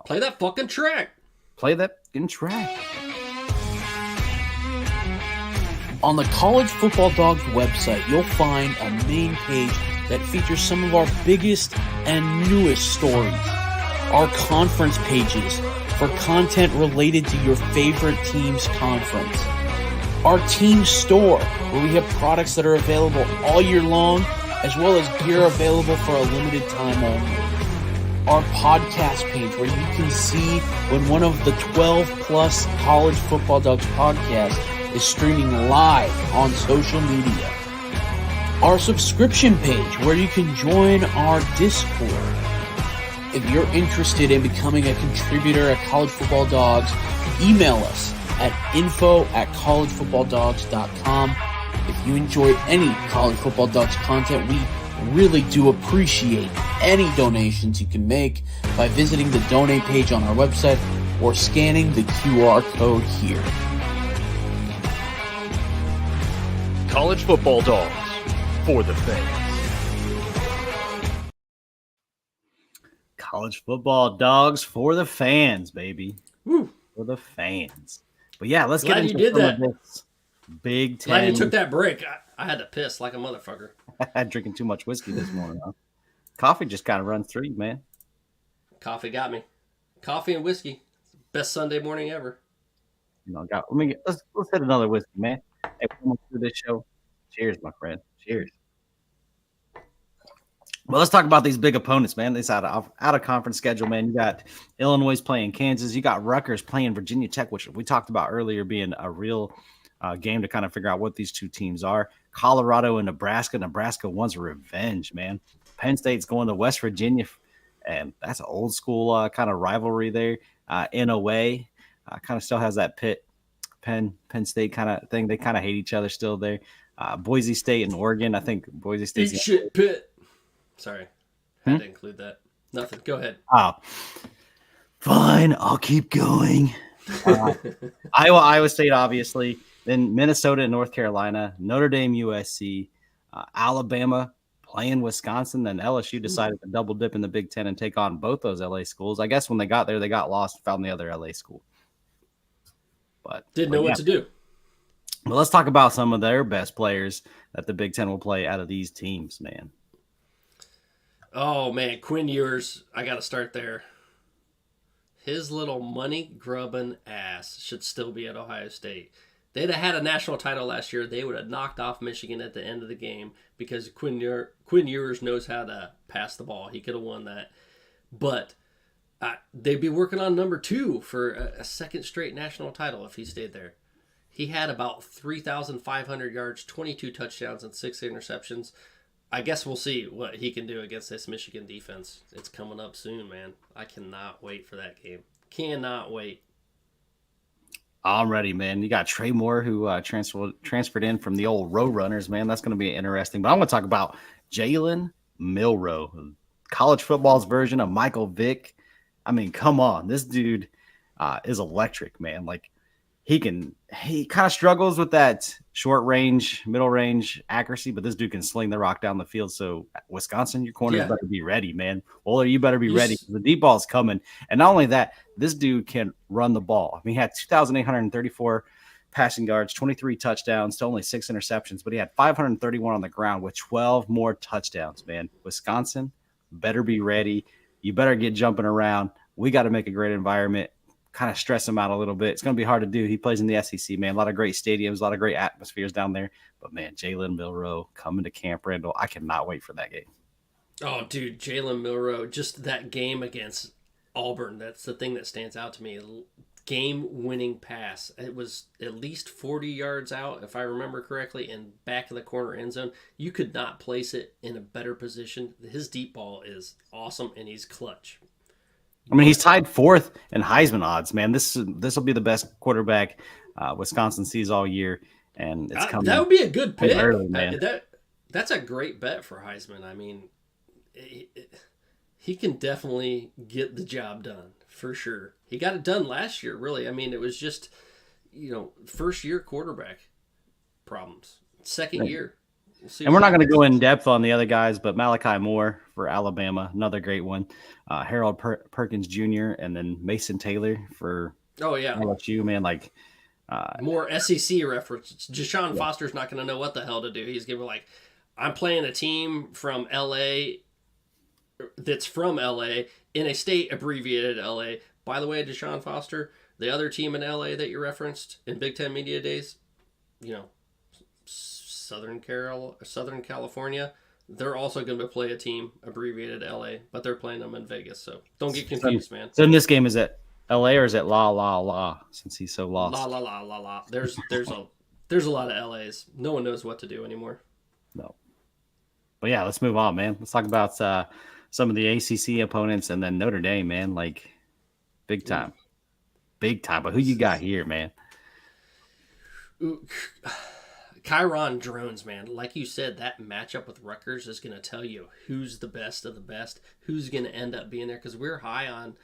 Play that fucking track. Play that fucking track. On the College Football Dogs website, you'll find a main page that features some of our biggest and newest stories. Our conference pages for content related to your favorite team's conference. Our team store, where we have products that are available all year long, as well as gear available for a limited time only. Our podcast page, where you can see when one of the 12-plus College Football Dogs podcasts is streaming live on social media. Our subscription page, where you can join our Discord. If you're interested in becoming a contributor at College Football Dogs, email us at info@collegefootballdogs.com. If you enjoyed any College Football Dogs content, we really do appreciate any donations you can make by visiting the donate page on our website or scanning the QR code here. college football dogs for the fans. College football dogs for the fans, baby. Woo. For the fans. But yeah, let's Glad get you into did some that. of this Big Ten. Glad you took that break. I had to piss like a motherfucker. I'm drinking too much whiskey this morning. Huh? Coffee just kind of runs through you, man. Coffee got me. Coffee and whiskey. Best Sunday morning ever. You know, let's hit another whiskey, man. Hey, we're almost through this show. Cheers, my friend. Cheers. Well, let's talk about these big opponents, man. This out of conference schedule, man. You got Illinois playing Kansas. You got Rutgers playing Virginia Tech, which we talked about earlier being a real game to kind of figure out what these two teams are. Colorado and Nebraska. Nebraska wants revenge, man. Penn State's going to West Virginia, and that's an old school kind of rivalry there. In a way, kind of still has that Penn State kind of thing. They kind of hate each other still there. Boise State and Oregon. I think Boise State's Eat shit, Pitt. Sorry. Had to include that. Nothing. Go ahead. Oh, fine. I'll keep going. Iowa State, obviously. Then Minnesota and North Carolina. Notre Dame, USC. Alabama playing Wisconsin. Then LSU decided to double dip in the Big Ten and take on both those LA schools. I guess when they got there, they got lost and found the other LA school. But didn't know what to do. But let's talk about some of their best players that the Big Ten will play out of these teams, man. Oh, man. Quinn Ewers. I got to start there. His little money-grubbing ass should still be at Ohio State. They'd have had a national title last year. They would have knocked off Michigan at the end of the game because Quinn Ewers knows how to pass the ball. He could have won that. But they'd be working on number 2 for a second straight national title if he stayed there. He had about 3,500 yards, 22 touchdowns, and 6 interceptions. I guess we'll see what he can do against this Michigan defense. It's coming up soon, man. I cannot wait for that game. Cannot wait. I'm ready, man. You got Trey Moore, who transferred in from the old Row Runners, man. That's going to be interesting. But I'm going to talk about Jalen Milroe, college football's version of Michael Vick. I mean, come on. This dude is electric, man. Like, he kind of struggles with that short range, middle range accuracy, but this dude can sling the rock down the field. So Wisconsin, your corners better be ready, man. Well, you better be ready. The deep ball is coming. And not only that, this dude can run the ball. I mean, he had 2,834 passing yards, 23 touchdowns to only 6 interceptions, but he had 531 on the ground with 12 more touchdowns, man. Wisconsin better be ready. You better get jumping around. We got to make a great environment. Kind of stress him out a little bit. It's going to be hard to do. He plays in the SEC, man. A lot of great stadiums, a lot of great atmospheres down there. But, man, Jalen Milroe coming to Camp Randall. I cannot wait for that game. Oh, dude, Jalen Milroe, just that game against Auburn, that's the thing that stands out to me. Game-winning pass. It was at least 40 yards out, if I remember correctly, and back of the corner end zone. You could not place it in a better position. His deep ball is awesome, and he's clutch. I mean, he's tied 4th in Heisman odds, man. This will be the best quarterback Wisconsin sees all year, and it's coming. That would be a good pick. Early, man. That's a great bet for Heisman. I mean, he can definitely get the job done for sure. He got it done last year, really. I mean, it was just, first year quarterback problems. Second year. And we're not going to go in depth on the other guys, but Malachi Moore for Alabama, another great one. Harold Perkins Jr. and then Mason Taylor for LSU, man. Like more SEC reference. Deshaun Foster's not going to know what the hell to do. He's going to be like, I'm playing a team from LA that's from LA in a state abbreviated LA. By the way, Deshaun Foster, the other team in LA that you referenced in Big Ten Media Days, Southern California, they're also going to play a team abbreviated LA, but they're playing them in Vegas. So don't get confused, man. So in this game, is it LA or is it la, since he's so lost? La. There's a lot of LAs. No one knows what to do anymore. No. But yeah, let's move on, man. Let's talk about some of the ACC opponents and then Notre Dame, man. Like, big time. Big time. But who you got here, man? Chiron drones, man. Like you said, that matchup with Rutgers is going to tell you who's the best of the best, who's going to end up being there. Because we're high on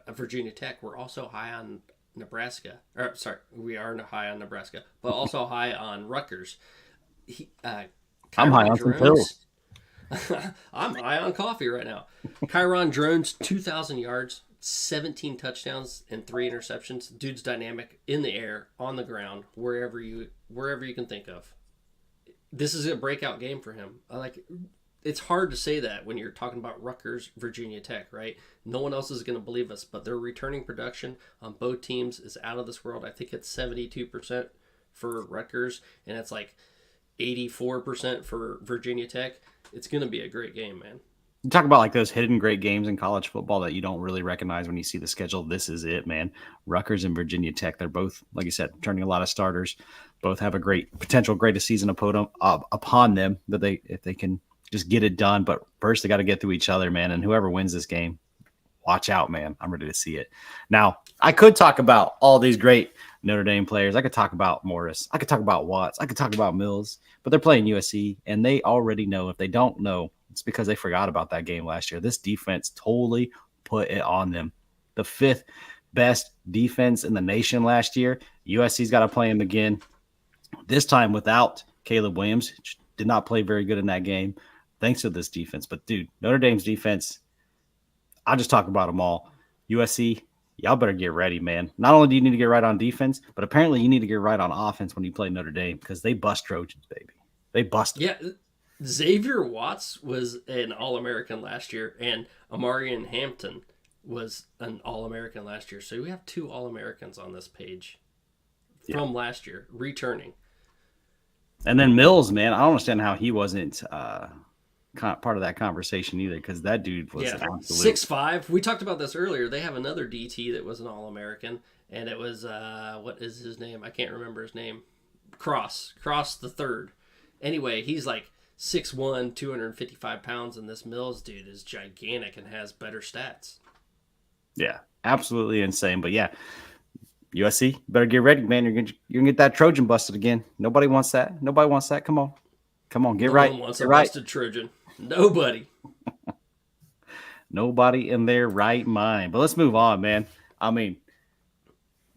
Virginia Tech. We're also high on Nebraska. We are high on Nebraska, but also high on Rutgers. I'm high on some pills. I'm high on coffee right now. Kyron Drones, 2,000 yards, 17 touchdowns, and 3 interceptions. Dude's dynamic in the air, on the ground, wherever you can think of. This is a breakout game for him. It's hard to say that when you're talking about Rutgers, Virginia Tech, right? No one else is going to believe us, but their returning production on both teams is out of this world. I think it's 72% for Rutgers, and it's like 84% for Virginia Tech. It's going to be a great game, man. You talk about like those hidden great games in college football that you don't really recognize when you see the schedule. This is it, man. Rutgers and Virginia Tech, they're both, like you said, turning a lot of starters. Both have a greatest season upon them that if they can just get it done. But first, they got to get through each other, man. And whoever wins this game, watch out, man. I'm ready to see it. Now, I could talk about all these great Notre Dame players. I could talk about Morris. I could talk about Watts. I could talk about Mills. But they're playing USC, and they already know. If they don't know, it's because they forgot about that game last year. This defense totally put it on them. The 5th best defense in the nation last year. USC's got to play them again. This time without Caleb Williams. Did not play very good in that game thanks to this defense. But, dude, Notre Dame's defense, I'll just talk about them all. USC, y'all better get ready, man. Not only do you need to get right on defense, but apparently you need to get right on offense when you play Notre Dame because they bust Trojans, baby. They bust them. Yeah, Xavier Watts was an All-American last year, and Amarian Hampton was an All-American last year. So we have 2 All-Americans on this page from last year, returning. And then Mills, man, I don't understand how he wasn't part of that conversation either because that dude was an absolute 6'5". We talked about this earlier. They have another DT that was an All-American, and it was, what is his name? I can't remember his name. Cross the third. Anyway, he's like 6'1", 255 pounds, and this Mills dude is gigantic and has better stats. Yeah, absolutely insane. But yeah, USC, better get ready, man. You're gonna get that Trojan busted again. Nobody wants that. Nobody wants that. Come on, get right. No one wants get a right. busted Trojan. Nobody. Nobody in their right mind. But let's move on, man. I mean,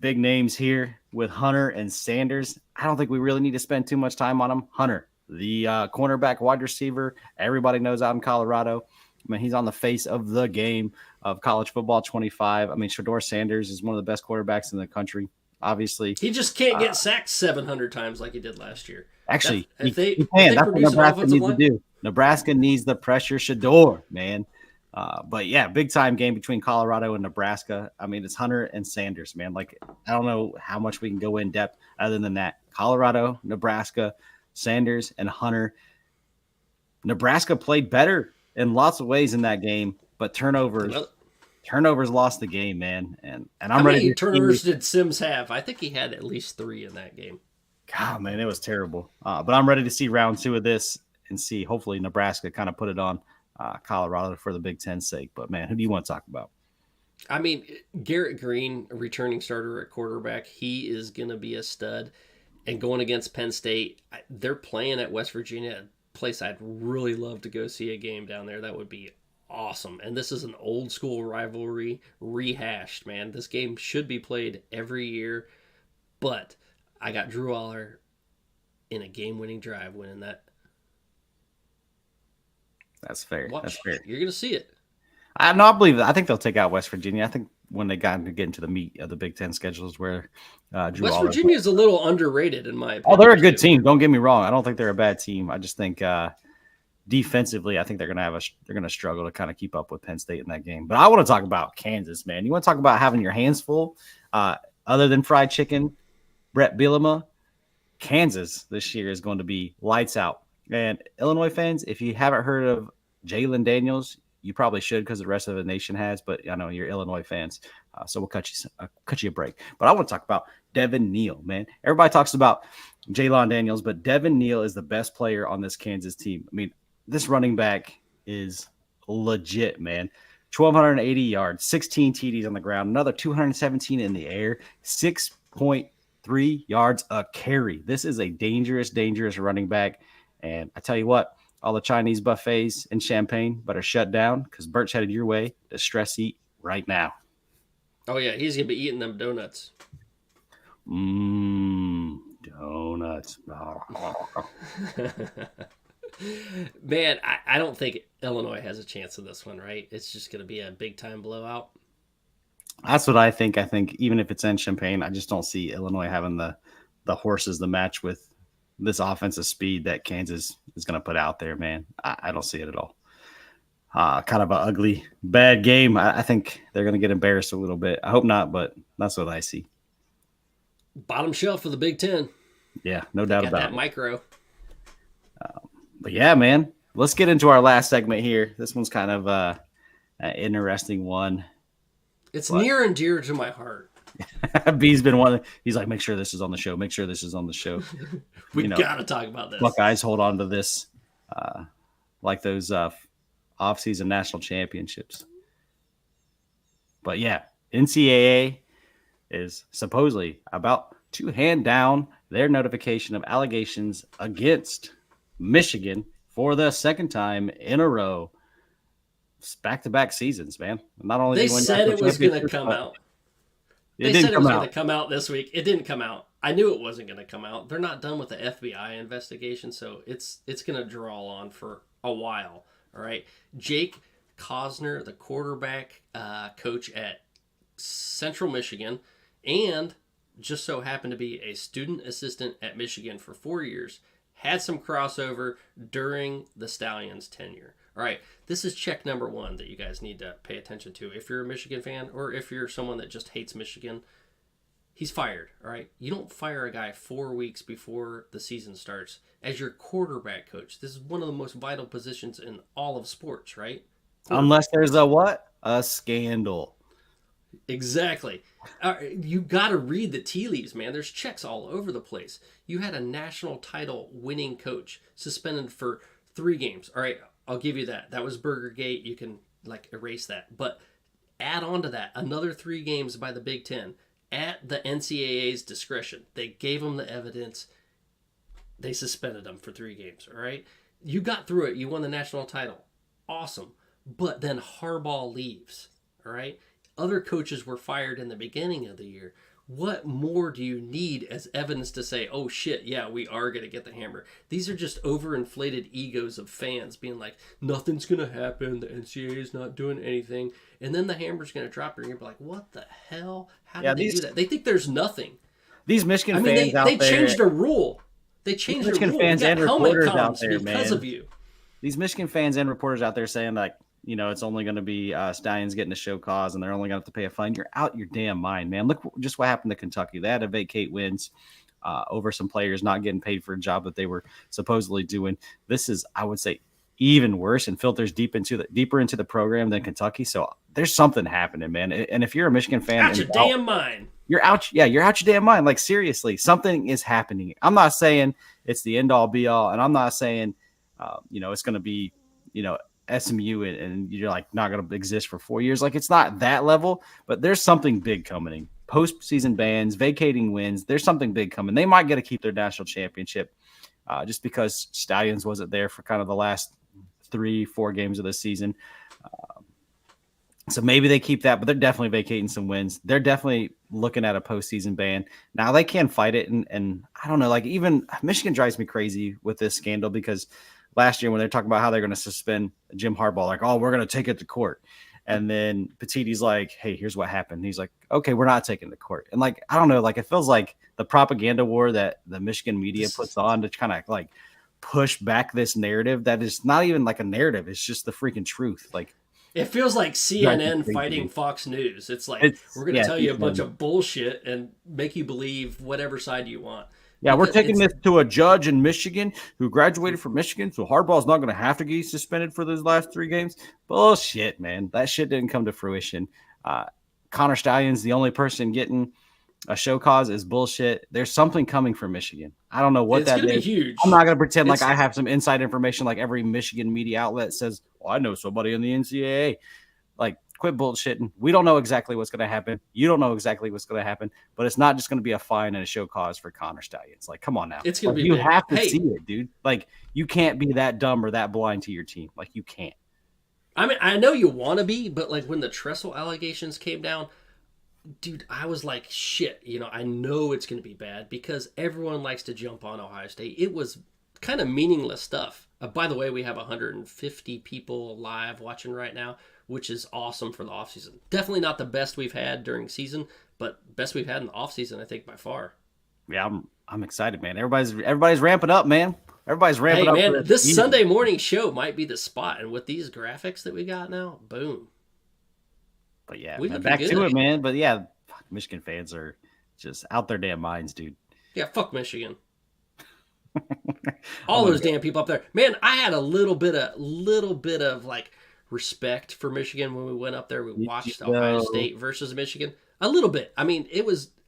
big names here with Hunter and Sanders. I don't think we really need to spend too much time on them. Hunter, the cornerback wide receiver, everybody knows out in Colorado. I mean, he's on the face of the game of college football 25. I mean, Shedeur Sanders is one of the best quarterbacks in the country, obviously. He just can't get sacked 700 times like he did last year. Actually, he can. That's what Nebraska needs to do. Nebraska needs the pressure Shedeur, man. But yeah, big time game between Colorado and Nebraska. I mean, it's Hunter and Sanders, man. Like, I don't know how much we can go in depth other than that. Colorado, Nebraska, Sanders, and Hunter. Nebraska played better in lots of ways in that game, but turnovers lost the game, man. And I'm How ready. many turnovers did Sims have? I think he had at least 3 in that game. God, man, it was terrible. But I'm ready to see round 2 of this and see hopefully Nebraska kind of put it on Colorado for the Big Ten's sake. But, man, who do you want to talk about? I mean, Garrett Green, a returning starter at quarterback, he is going to be a stud. And going against Penn State, they're playing at West Virginia, a place I'd really love to go see a game down there. That would be awesome. And this is an old school rivalry rehashed, man. This game should be played every year. But I got Drew Aller in a game-winning drive winning that. That's fair. That's fair. You're going to see it. I believe that. I think they'll take out West Virginia. I think when they get into the meat of the Big Ten schedules where Drew West Aller Virginia is a little underrated in my opinion. Oh, they're a good team. Don't get me wrong. I don't think they're a bad team. I just think defensively, I think they're going to struggle to kind of keep up with Penn State in that game. But I want to talk about Kansas, man. You want to talk about having your hands full other than fried chicken, Brett Bielema, Kansas this year is going to be lights out. And Illinois fans, if you haven't heard of Jalen Daniels, you probably should because the rest of the nation has. But I know you're Illinois fans, so we'll cut you a break. But I want to talk about Devin Neal, man. Everybody talks about Jalen Daniels, but Devin Neal is the best player on this Kansas team. I mean, this running back is legit, man. 1,280 yards, 16 TDs on the ground, another 217 in the air, 6.3 yards a carry. This is a dangerous, dangerous running back. And I tell you what, all the Chinese buffets in Champaign better shut down because Bert's headed your way to stress eat right now. Oh, yeah, he's going to be eating them donuts. Donuts. Man, I don't think Illinois has a chance in this one, right? It's just going to be a big-time blowout. That's what I think. I think even if it's in Champaign, I just don't see Illinois having the horses to match with this offensive speed that Kansas is going to put out there, man. I don't see it at all. Kind of an ugly, bad game. I think they're going to get embarrassed a little bit. I hope not, but that's what I see. Bottom shelf for the Big Ten. Yeah, no doubt about that it. micro. But yeah, man, let's get into our last segment here. This one's kind of an interesting one. It's near and dear to my heart. B's been one. He's like, make sure this is on the show. Make sure this is on the show. We got to talk about this. Buckeyes hold on to this like those off-season national championships. But yeah, NCAA is supposedly about to hand down their notification of allegations against Michigan for the second time in a row. It's back-to-back seasons, man. Not only they said it was going to come out. They said it was going to come out this week. It didn't come out. I knew it wasn't going to come out. They're not done with the FBI investigation, so it's going to draw on for a while. All right. Jake Cosner, the quarterback coach at Central Michigan, and just so happened to be a student assistant at Michigan for 4 years, had some crossover during the Stallions' tenure. All right, this is check number one that you guys need to pay attention to. If you're a Michigan fan or if you're someone that just hates Michigan, he's fired, all right? You don't fire a guy 4 weeks before the season starts as your quarterback coach. This is one of the most vital positions in all of sports, right? Unless there's a what? A scandal. Exactly. You got to read the tea leaves, man. There's checks all over the place. You had a national title winning coach suspended for 3 games. All right, I'll give you that. That was Burgergate. You can erase that. But add on to that another 3 games by the Big Ten at the NCAA's discretion. They gave them the evidence. They suspended them for 3 games. All right, you got through it. You won the national title. Awesome. But then Harbaugh leaves. All right. Other coaches were fired in the beginning of the year. What more do you need as evidence to say, oh shit, yeah, we are going to get the hammer? These are just overinflated egos of fans being like, nothing's going to happen. The NCAA is not doing anything. And then the hammer's going to drop and you're going to be like, what the hell? How did they do that? They think there's nothing. These Michigan fans out there. They changed a rule. They changed the rule. Fans and reporters out there, because of you. These Michigan fans and reporters out there saying like, you know, it's only going to be Stallions getting a show cause and they're only going to have to pay a fine. You're out your damn mind, man. Look just what happened to Kentucky. They had to vacate wins over some players not getting paid for a job that they were supposedly doing. This is, I would say, even worse and filters deeper into the program than Kentucky. So there's something happening, man. And if you're a Michigan fan, out your damn mind. You're out. Yeah, you're out your damn mind. Like, seriously, something is happening. I'm not saying it's the end all be all. And I'm not saying, it's going to be, SMU and you're like not going to exist for 4 years. Like, it's not that level, but there's something big coming. Postseason bans, vacating wins. There's something big coming. They might get to keep their national championship just because Stallions wasn't there for kind of the last 3-4 games of the season. So maybe they keep that, but they're definitely vacating some wins. They're definitely looking at a postseason ban. Now they can fight it. And I don't know, like even Michigan drives me crazy with this scandal because last year when they're talking about how they're going to suspend Jim Harbaugh, like, oh, we're going to take it to court. And then Petitti's like, hey, here's what happened. He's like, okay, we're not taking it to court. And like, I don't know, like it feels like the propaganda war that the Michigan media puts on to kind of like push back this narrative that is not even like a narrative. It's just the freaking truth. Like, it feels like CNN fighting Fox News. It's like, we're going to tell you a bunch of bullshit and make you believe whatever side you want. Yeah, we're taking this to a judge in Michigan who graduated from Michigan, so Harbaugh's not going to have to get suspended for those last 3 games. Bullshit, man. That shit didn't come to fruition. Connor Stalions, the only person getting a show cause, is bullshit. There's something coming for Michigan. I don't know what that is. It's going to be huge. I'm not going to pretend like I have some inside information like every Michigan media outlet says, I know somebody in the NCAA. Like, quit bullshitting. We don't know exactly what's going to happen. You don't know exactly what's going to happen, but it's not just going to be a fine and a show cause for Connor Stalions. Like, come on now. It's going to be you big. have to see it, dude. Like, you can't be that dumb or that blind to your team. Like, you can't. I mean, I know you want to be, but like when the Tressel allegations came down, dude, I was like, shit, I know it's going to be bad because everyone likes to jump on Ohio State. It was kind of meaningless stuff. By the way, we have 150 people live watching right now, which is awesome for the offseason. Definitely not the best we've had during season, but best we've had in the offseason, I think, by far. Yeah, I'm excited, man. Everybody's ramping up, man. Everybody's ramping up. Hey, man, this Sunday morning show might be the spot. And with these graphics that we got now, boom. But yeah, man, back to it, man. But yeah, Michigan fans are just out their damn minds, dude. Yeah, fuck Michigan. All those damn people up there. Man, I had a little bit of like respect for Michigan when we went up there. We watched Ohio State versus Michigan. A little bit. I mean,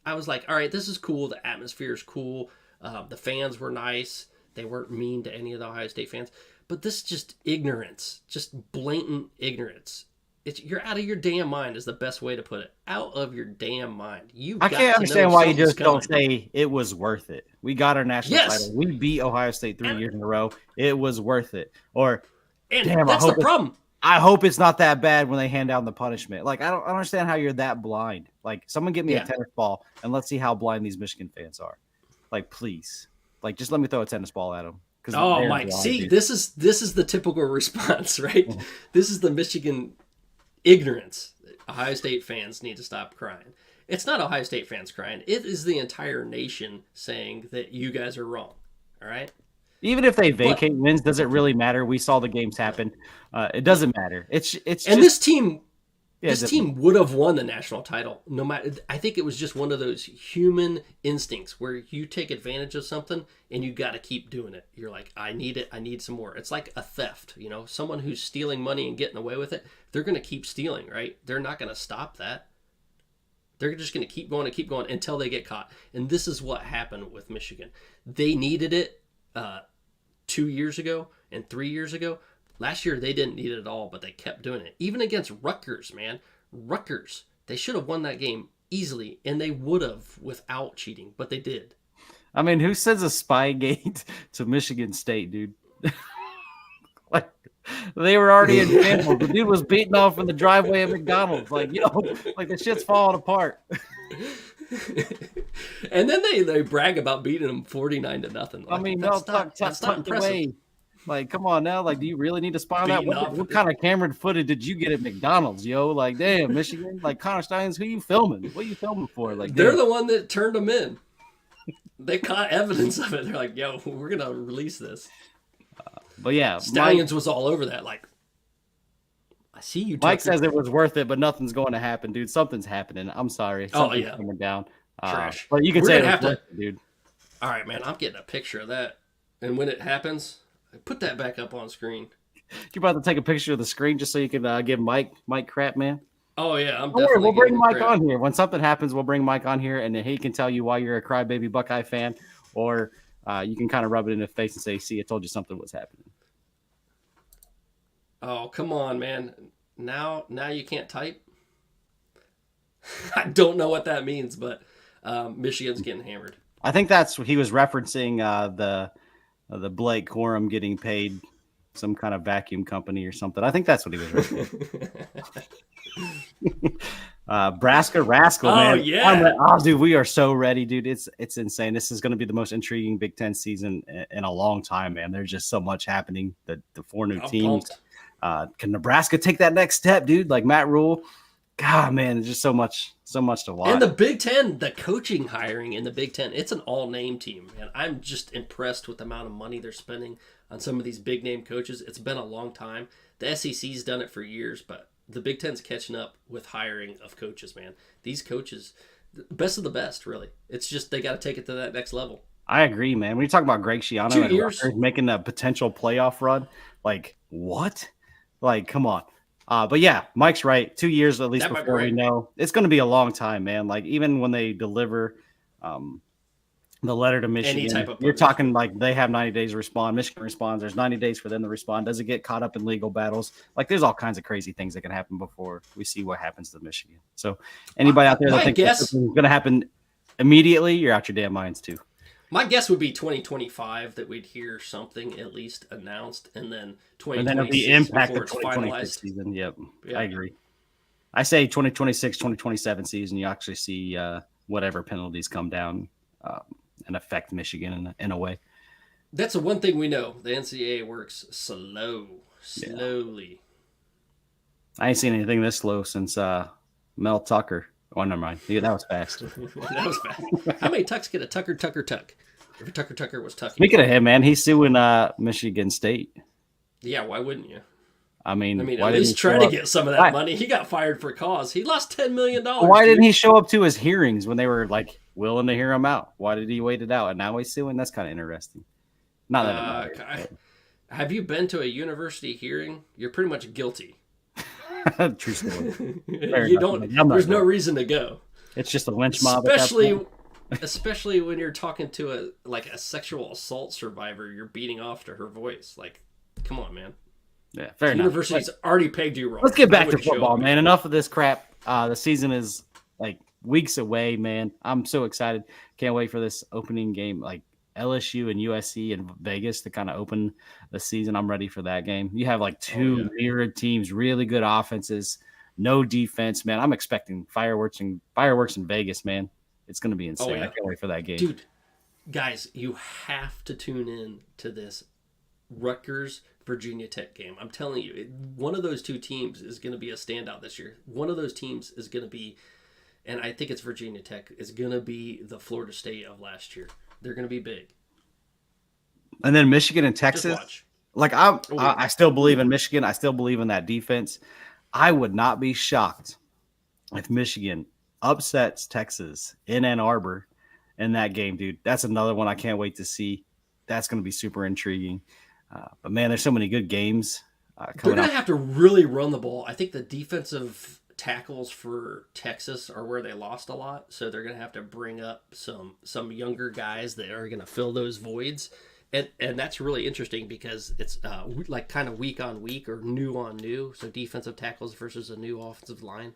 I was like, all right, this is cool. The atmosphere is cool. The fans were nice. They weren't mean to any of the Ohio State fans. But this is just ignorance. Just blatant ignorance. You're out of your damn mind is the best way to put it. Out of your damn mind. I can't understand why you just don't say it was worth it. We got our national title. We beat Ohio State 3 years in a row. It was worth it. Or, damn, that's the problem. I hope it's not that bad when they hand down the punishment. Like, I don't understand how you're that blind. Like, someone get me a tennis ball and let's see how blind these Michigan fans are. Like, please. Like, just let me throw a tennis ball at them. Oh, Mike, see, this is the typical response, right? This is the Michigan ignorance. Ohio State fans need to stop crying. It's not Ohio State fans crying. It is the entire nation saying that you guys are wrong. All right? Even if they vacate wins, does it really matter? We saw the games happen. It doesn't matter. It's and this team would have won the national title no matter. I think it was just one of those human instincts where you take advantage of something and you got to keep doing it. You're like, I need it. I need some more. It's like a theft, someone who's stealing money and getting away with it. They're going to keep stealing, right? They're not going to stop that. They're just going to keep going until they get caught. And this is what happened with Michigan. They needed it 2 years ago and 3 years ago. Last year, they didn't need it at all, but they kept doing it. Even against Rutgers, man. Rutgers, they should have won that game easily, and they would have without cheating, but they did. I mean, who sends a Spygate to Michigan State, dude? Like, they were already in shambles. The dude was beaten off in the driveway at McDonald's. Like, like the shit's falling apart. And then they brag about beating them 49-0. Like, I mean, that's not impressive. Away. Like, come on now. Like, do you really need to spy on that? What kind of camera footage did you get at McDonald's, yo? Like, damn, Michigan. Like, Connor Steins, who you filming? What are you filming for? Like, they're the one that turned them in. They caught evidence of it. They're like, yo, we're going to release this. But yeah. Stallions was all over that. Like, I see you. Mike says it was worth it, but nothing's going to happen, dude. Something's happening. I'm sorry. Something's coming down. Trash. But you can say it was worth it, dude. All right, man. I'm getting a picture of that. And when it happens, put that back up on screen. You about to take a picture of the screen just so you can give Mike crap, man? Oh, yeah. I'm definitely we'll bring Mike on here. When something happens, we'll bring Mike on here, and he can tell you why you're a crybaby Buckeye fan, or you can kind of rub it in the face and say, see, I told you something was happening. Oh, come on, man. Now you can't type? I don't know what that means, but Michigan's getting hammered. I think that's what he was referencing, the Blake Corum getting paid some kind of vacuum company or something. I think that's what he was referencing. Braska Rascal, man. Oh, yeah. Dude, we are so ready, dude. It's insane. This is going to be the most intriguing Big Ten season in a long time, man. There's just so much happening. The 4 new teams. Can Nebraska take that next step, dude? Like Matt Rule. God, man, there's just so much to watch. And the Big Ten, the coaching hiring in the Big Ten, it's an all-name team, man. I'm just impressed with the amount of money they're spending on some of these big-name coaches. It's been a long time. The SEC's done it for years, but the Big Ten's catching up with hiring of coaches, man. These coaches, best of the best, really. It's just they got to take it to that next level. I agree, man. When you talk about Greg Schiano and Rutgers making a potential playoff run, like, what? Like, come on. But yeah, Mike's right. 2 years at least before we know. It's going to be a long time, man. Like, even when they deliver the letter to Michigan, you're talking like they have 90 days to respond. Michigan responds. There's 90 days for them to respond. Does it get caught up in legal battles? Like, there's all kinds of crazy things that can happen before we see what happens to Michigan. So anybody out there that thinks it's going to happen immediately, you're out your damn minds too. My guess would be 2025 that we'd hear something at least announced, and then 2026 and then it'll be impact before the it's 2026 finalized. season. Yep, yeah. I agree. I say 2026, 2027 season, you actually see whatever penalties come down and affect Michigan in a way. That's the one thing we know. The NCAA works slowly. I ain't seen anything this slow since Mel Tucker. Oh, never mind. Yeah, that was fast. That was fast. How many tucks get a Tucker tuck? If Tucker was tucking. Speaking of him, man, he's suing Michigan State. Yeah, why wouldn't you? I mean, at least try to get some of that money. He got fired for cause. He lost $10 million. Why didn't he show up to his hearings when they were like willing to hear him out? Why did he wait it out? And now he's suing? That's kind of interesting. Not that it matters. Have you been to a university hearing? You're pretty much guilty. True story. You don't. There's no reason to go. It's just a lynch mob. Especially when you're talking to a sexual assault survivor, you're beating off to her voice. Like, come on, man. Yeah, fair enough. University's already pegged you wrong. Let's get back to football, man. Enough of this crap. The season is like weeks away, man. I'm so excited. Can't wait for this opening game, like LSU and USC in Vegas to kind of open the season. I'm ready for that game. You have like two mirrored teams, really good offenses, no defense, man. I'm expecting fireworks in Vegas, man. It's going to be insane. I can't wait for that game. Dude, guys, you have to tune in to this Rutgers Virginia Tech game. I'm telling you, one of those two teams is going to be a standout this year. One of those teams is going to be, and I think it's Virginia Tech, is going to be the Florida State of last year. They're going to be big. And then Michigan and Texas. Like I still believe in Michigan. I still believe in that defense. I would not be shocked if Michigan upsets Texas in Ann Arbor in that game, dude. That's another one I can't wait to see. That's going to be super intriguing. But, man, there's so many good games They're going to have to really run the ball. I think the defensive tackles for Texas are where they lost a lot, so they're going to have to bring up some younger guys that are going to fill those voids. And that's really interesting because it's like kind of week on week or new on new. So defensive tackles versus a new offensive line.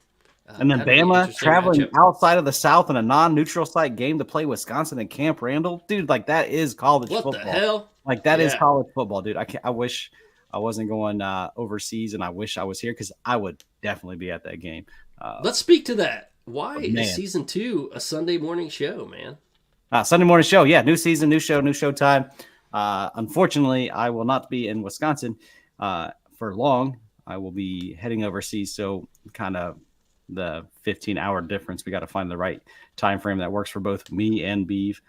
And then Bama traveling outside of the South in a non-neutral site game to play Wisconsin and Camp Randall. Dude, like that is college football. What the hell? Like that is college football, dude. I wish I wasn't going overseas and I wish I was here because I would definitely be at that game. Let's speak to that. Why is season 2 a Sunday morning show, man? Sunday morning show. Yeah, new season, new show, new show time. Unfortunately, I will not be in Wisconsin for long. I will be heading overseas, so kind of the 15-hour difference. We got to find the right time frame that works for both me and Beeve.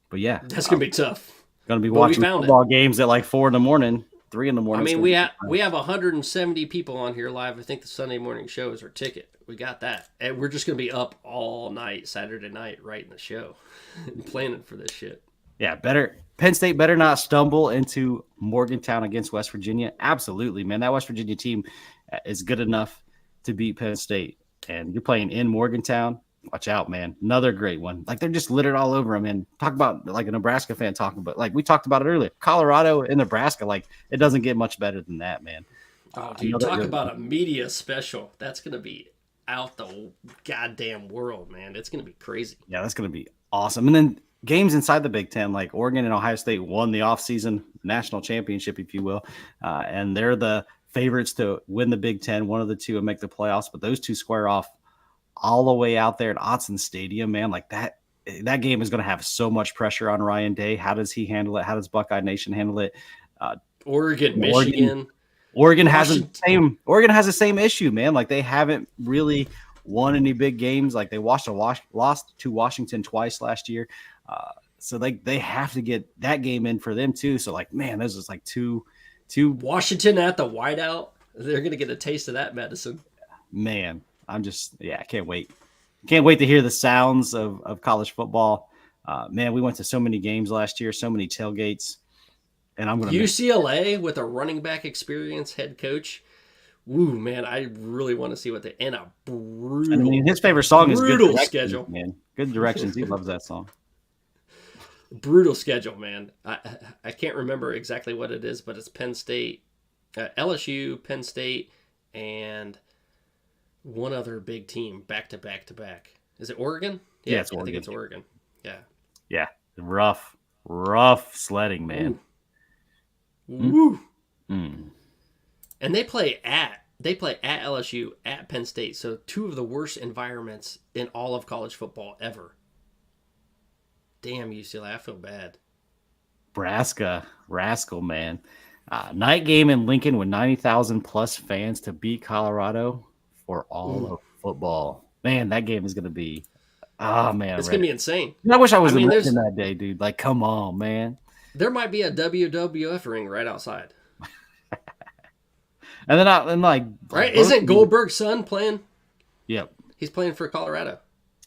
But yeah, that's gonna be tough. Gonna be watching football games at like 4 a.m, 3 a.m. I mean, we have 170 people on here live. I think the Sunday morning show is our ticket. We got that, and we're just gonna be up all night Saturday night writing the show and planning for this shit. Yeah, Penn State better not stumble into Morgantown against West Virginia. Absolutely, man. That West Virginia team is good enough to beat Penn State. And you're playing in Morgantown. Watch out, man. Another great one. Like, they're just littered all over them. And talk about, like, a Nebraska fan talking about, like, we talked about it earlier. Colorado and Nebraska, like, it doesn't get much better than that, man. Oh, dude, talk about a media special. That's going to be out the goddamn world, man. It's going to be crazy. Yeah, that's going to be awesome. And then games inside the Big Ten, like Oregon and Ohio State won the offseason national championship, if you will. And they're the favorites to win the Big Ten, one of the two, and make the playoffs. But those two square off all the way out there at Autzen Stadium, man. Like that game is going to have so much pressure on Ryan Day. How does he handle it? How does Buckeye Nation handle it? Michigan. Oregon has the same issue, man. Like they haven't really won any big games. Like they lost to Washington twice last year. So they have to get that game in for them too. So like, man, those is like two Washington at the whiteout. They're going to get a taste of that medicine. Man, I can't wait. Can't wait to hear the sounds of college football. Man, we went to so many games last year, so many tailgates. And I'm going to UCLA with a running back experience head coach. Woo, man, I really want to see what and a brutal. I mean, his favorite song is Good Directions, schedule, man. Good Directions. He loves that song. Brutal schedule, man. I can't remember exactly what it is, but it's Penn State, LSU, Penn State, and one other big team back to back to back. Is it Oregon? Yeah, it's Oregon. I think it's Oregon. Yeah. Yeah. Rough sledding, man. Woo. And they play at They play at LSU, at Penn State, so two of the worst environments in all of college football ever. Damn, UCLA, I feel bad. Nebraska, rascal, man. Night game in Lincoln with 90,000 plus fans to beat Colorado for all of football. Man, that game is going to be, man. It's going to be insane. I wish I was in Lincoln that day, dude. Like, come on, man. There might be a WWF ring right outside. And then right? Isn't Goldberg's son playing? Yep. He's playing for Colorado.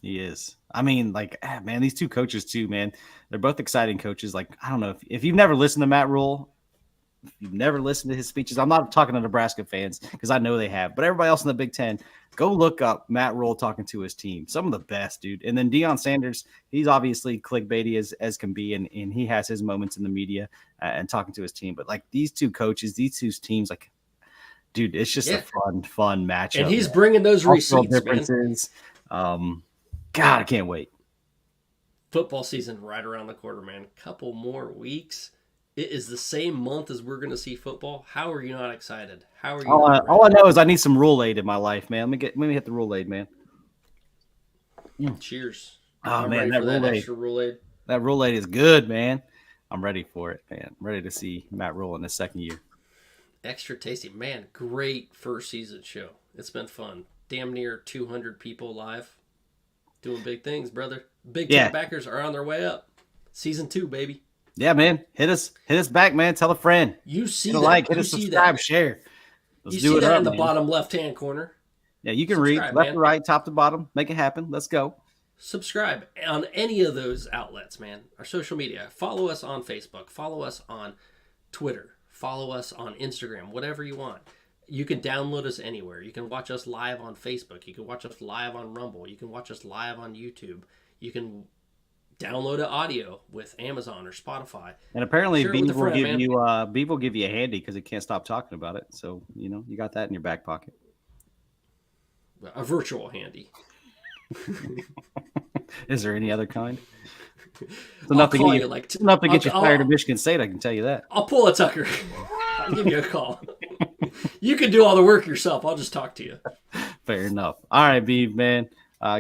He is. I mean, like, man, these two coaches too, man. They're both exciting coaches. Like, I don't know if you've never listened to Matt Rule, if you've never listened to his speeches. I'm not talking to Nebraska fans because I know they have, but everybody else in the Big Ten, go look up Matt Rule talking to his team. Some of the best, dude. And then Deion Sanders, he's obviously clickbaity as can be, and he has his moments in the media and talking to his team. But like these two coaches, these two teams, like, dude, it's just a fun matchup. And he's bringing those receipts, differences. Man. God, I can't wait. Football season right around the corner, man. Couple more weeks. It is the same month as we're going to see football. How are you not excited? How are you? All I know is I need some Rule Aid in my life, man. Let me hit the Rule Aid, man. Cheers. Oh, I'm man, ready for that extra Rule Aid. That Rule Aid is good, man. I'm ready for it, man. I'm ready to see Matt Rule in his second year. Extra tasty. Man, great first season show. It's been fun. Damn near 200 people live. Doing big things, brother. Big Ten backers are on their way up. Season 2, baby. Yeah, man. Hit us back, man. Tell a friend. You see hit a that. like, hit you a subscribe, share. Let's you do see it that up, in the man. bottom left-hand corner. Yeah, you can Subscribe, read left man. to right, top to bottom. Make it happen. Let's go. Subscribe on any of those outlets, man. Our social media. Follow us on Facebook. Follow us on Twitter. Follow us on Instagram. Whatever you want. You can download us anywhere. You can watch us live on Facebook. You can watch us live on Rumble. You can watch us live on YouTube. You can download an audio with Amazon or Spotify. And apparently, Share it Beav with a friend, man. will give you a handy because he can't stop talking about it. So you got that in your back pocket. A virtual handy. Is there any other kind? It's I'll enough to call get you, like, enough to get you I'll- fired at Michigan State. I can tell you that. I'll pull a Tucker. I'll give you a call. You can do all the work yourself. I'll just talk to you. Fair enough. All right, Beav, man.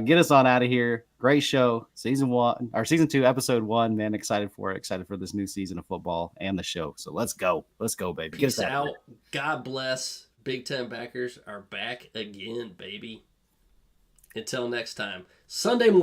Get us on out of here. Great show. Season 2, episode 1, man. Excited for it. Excited for this new season of football and the show. So let's go. Let's go, baby. Get us Peace out. out. God bless. Big Ten backers are back again, baby. Until next time. Sunday morning.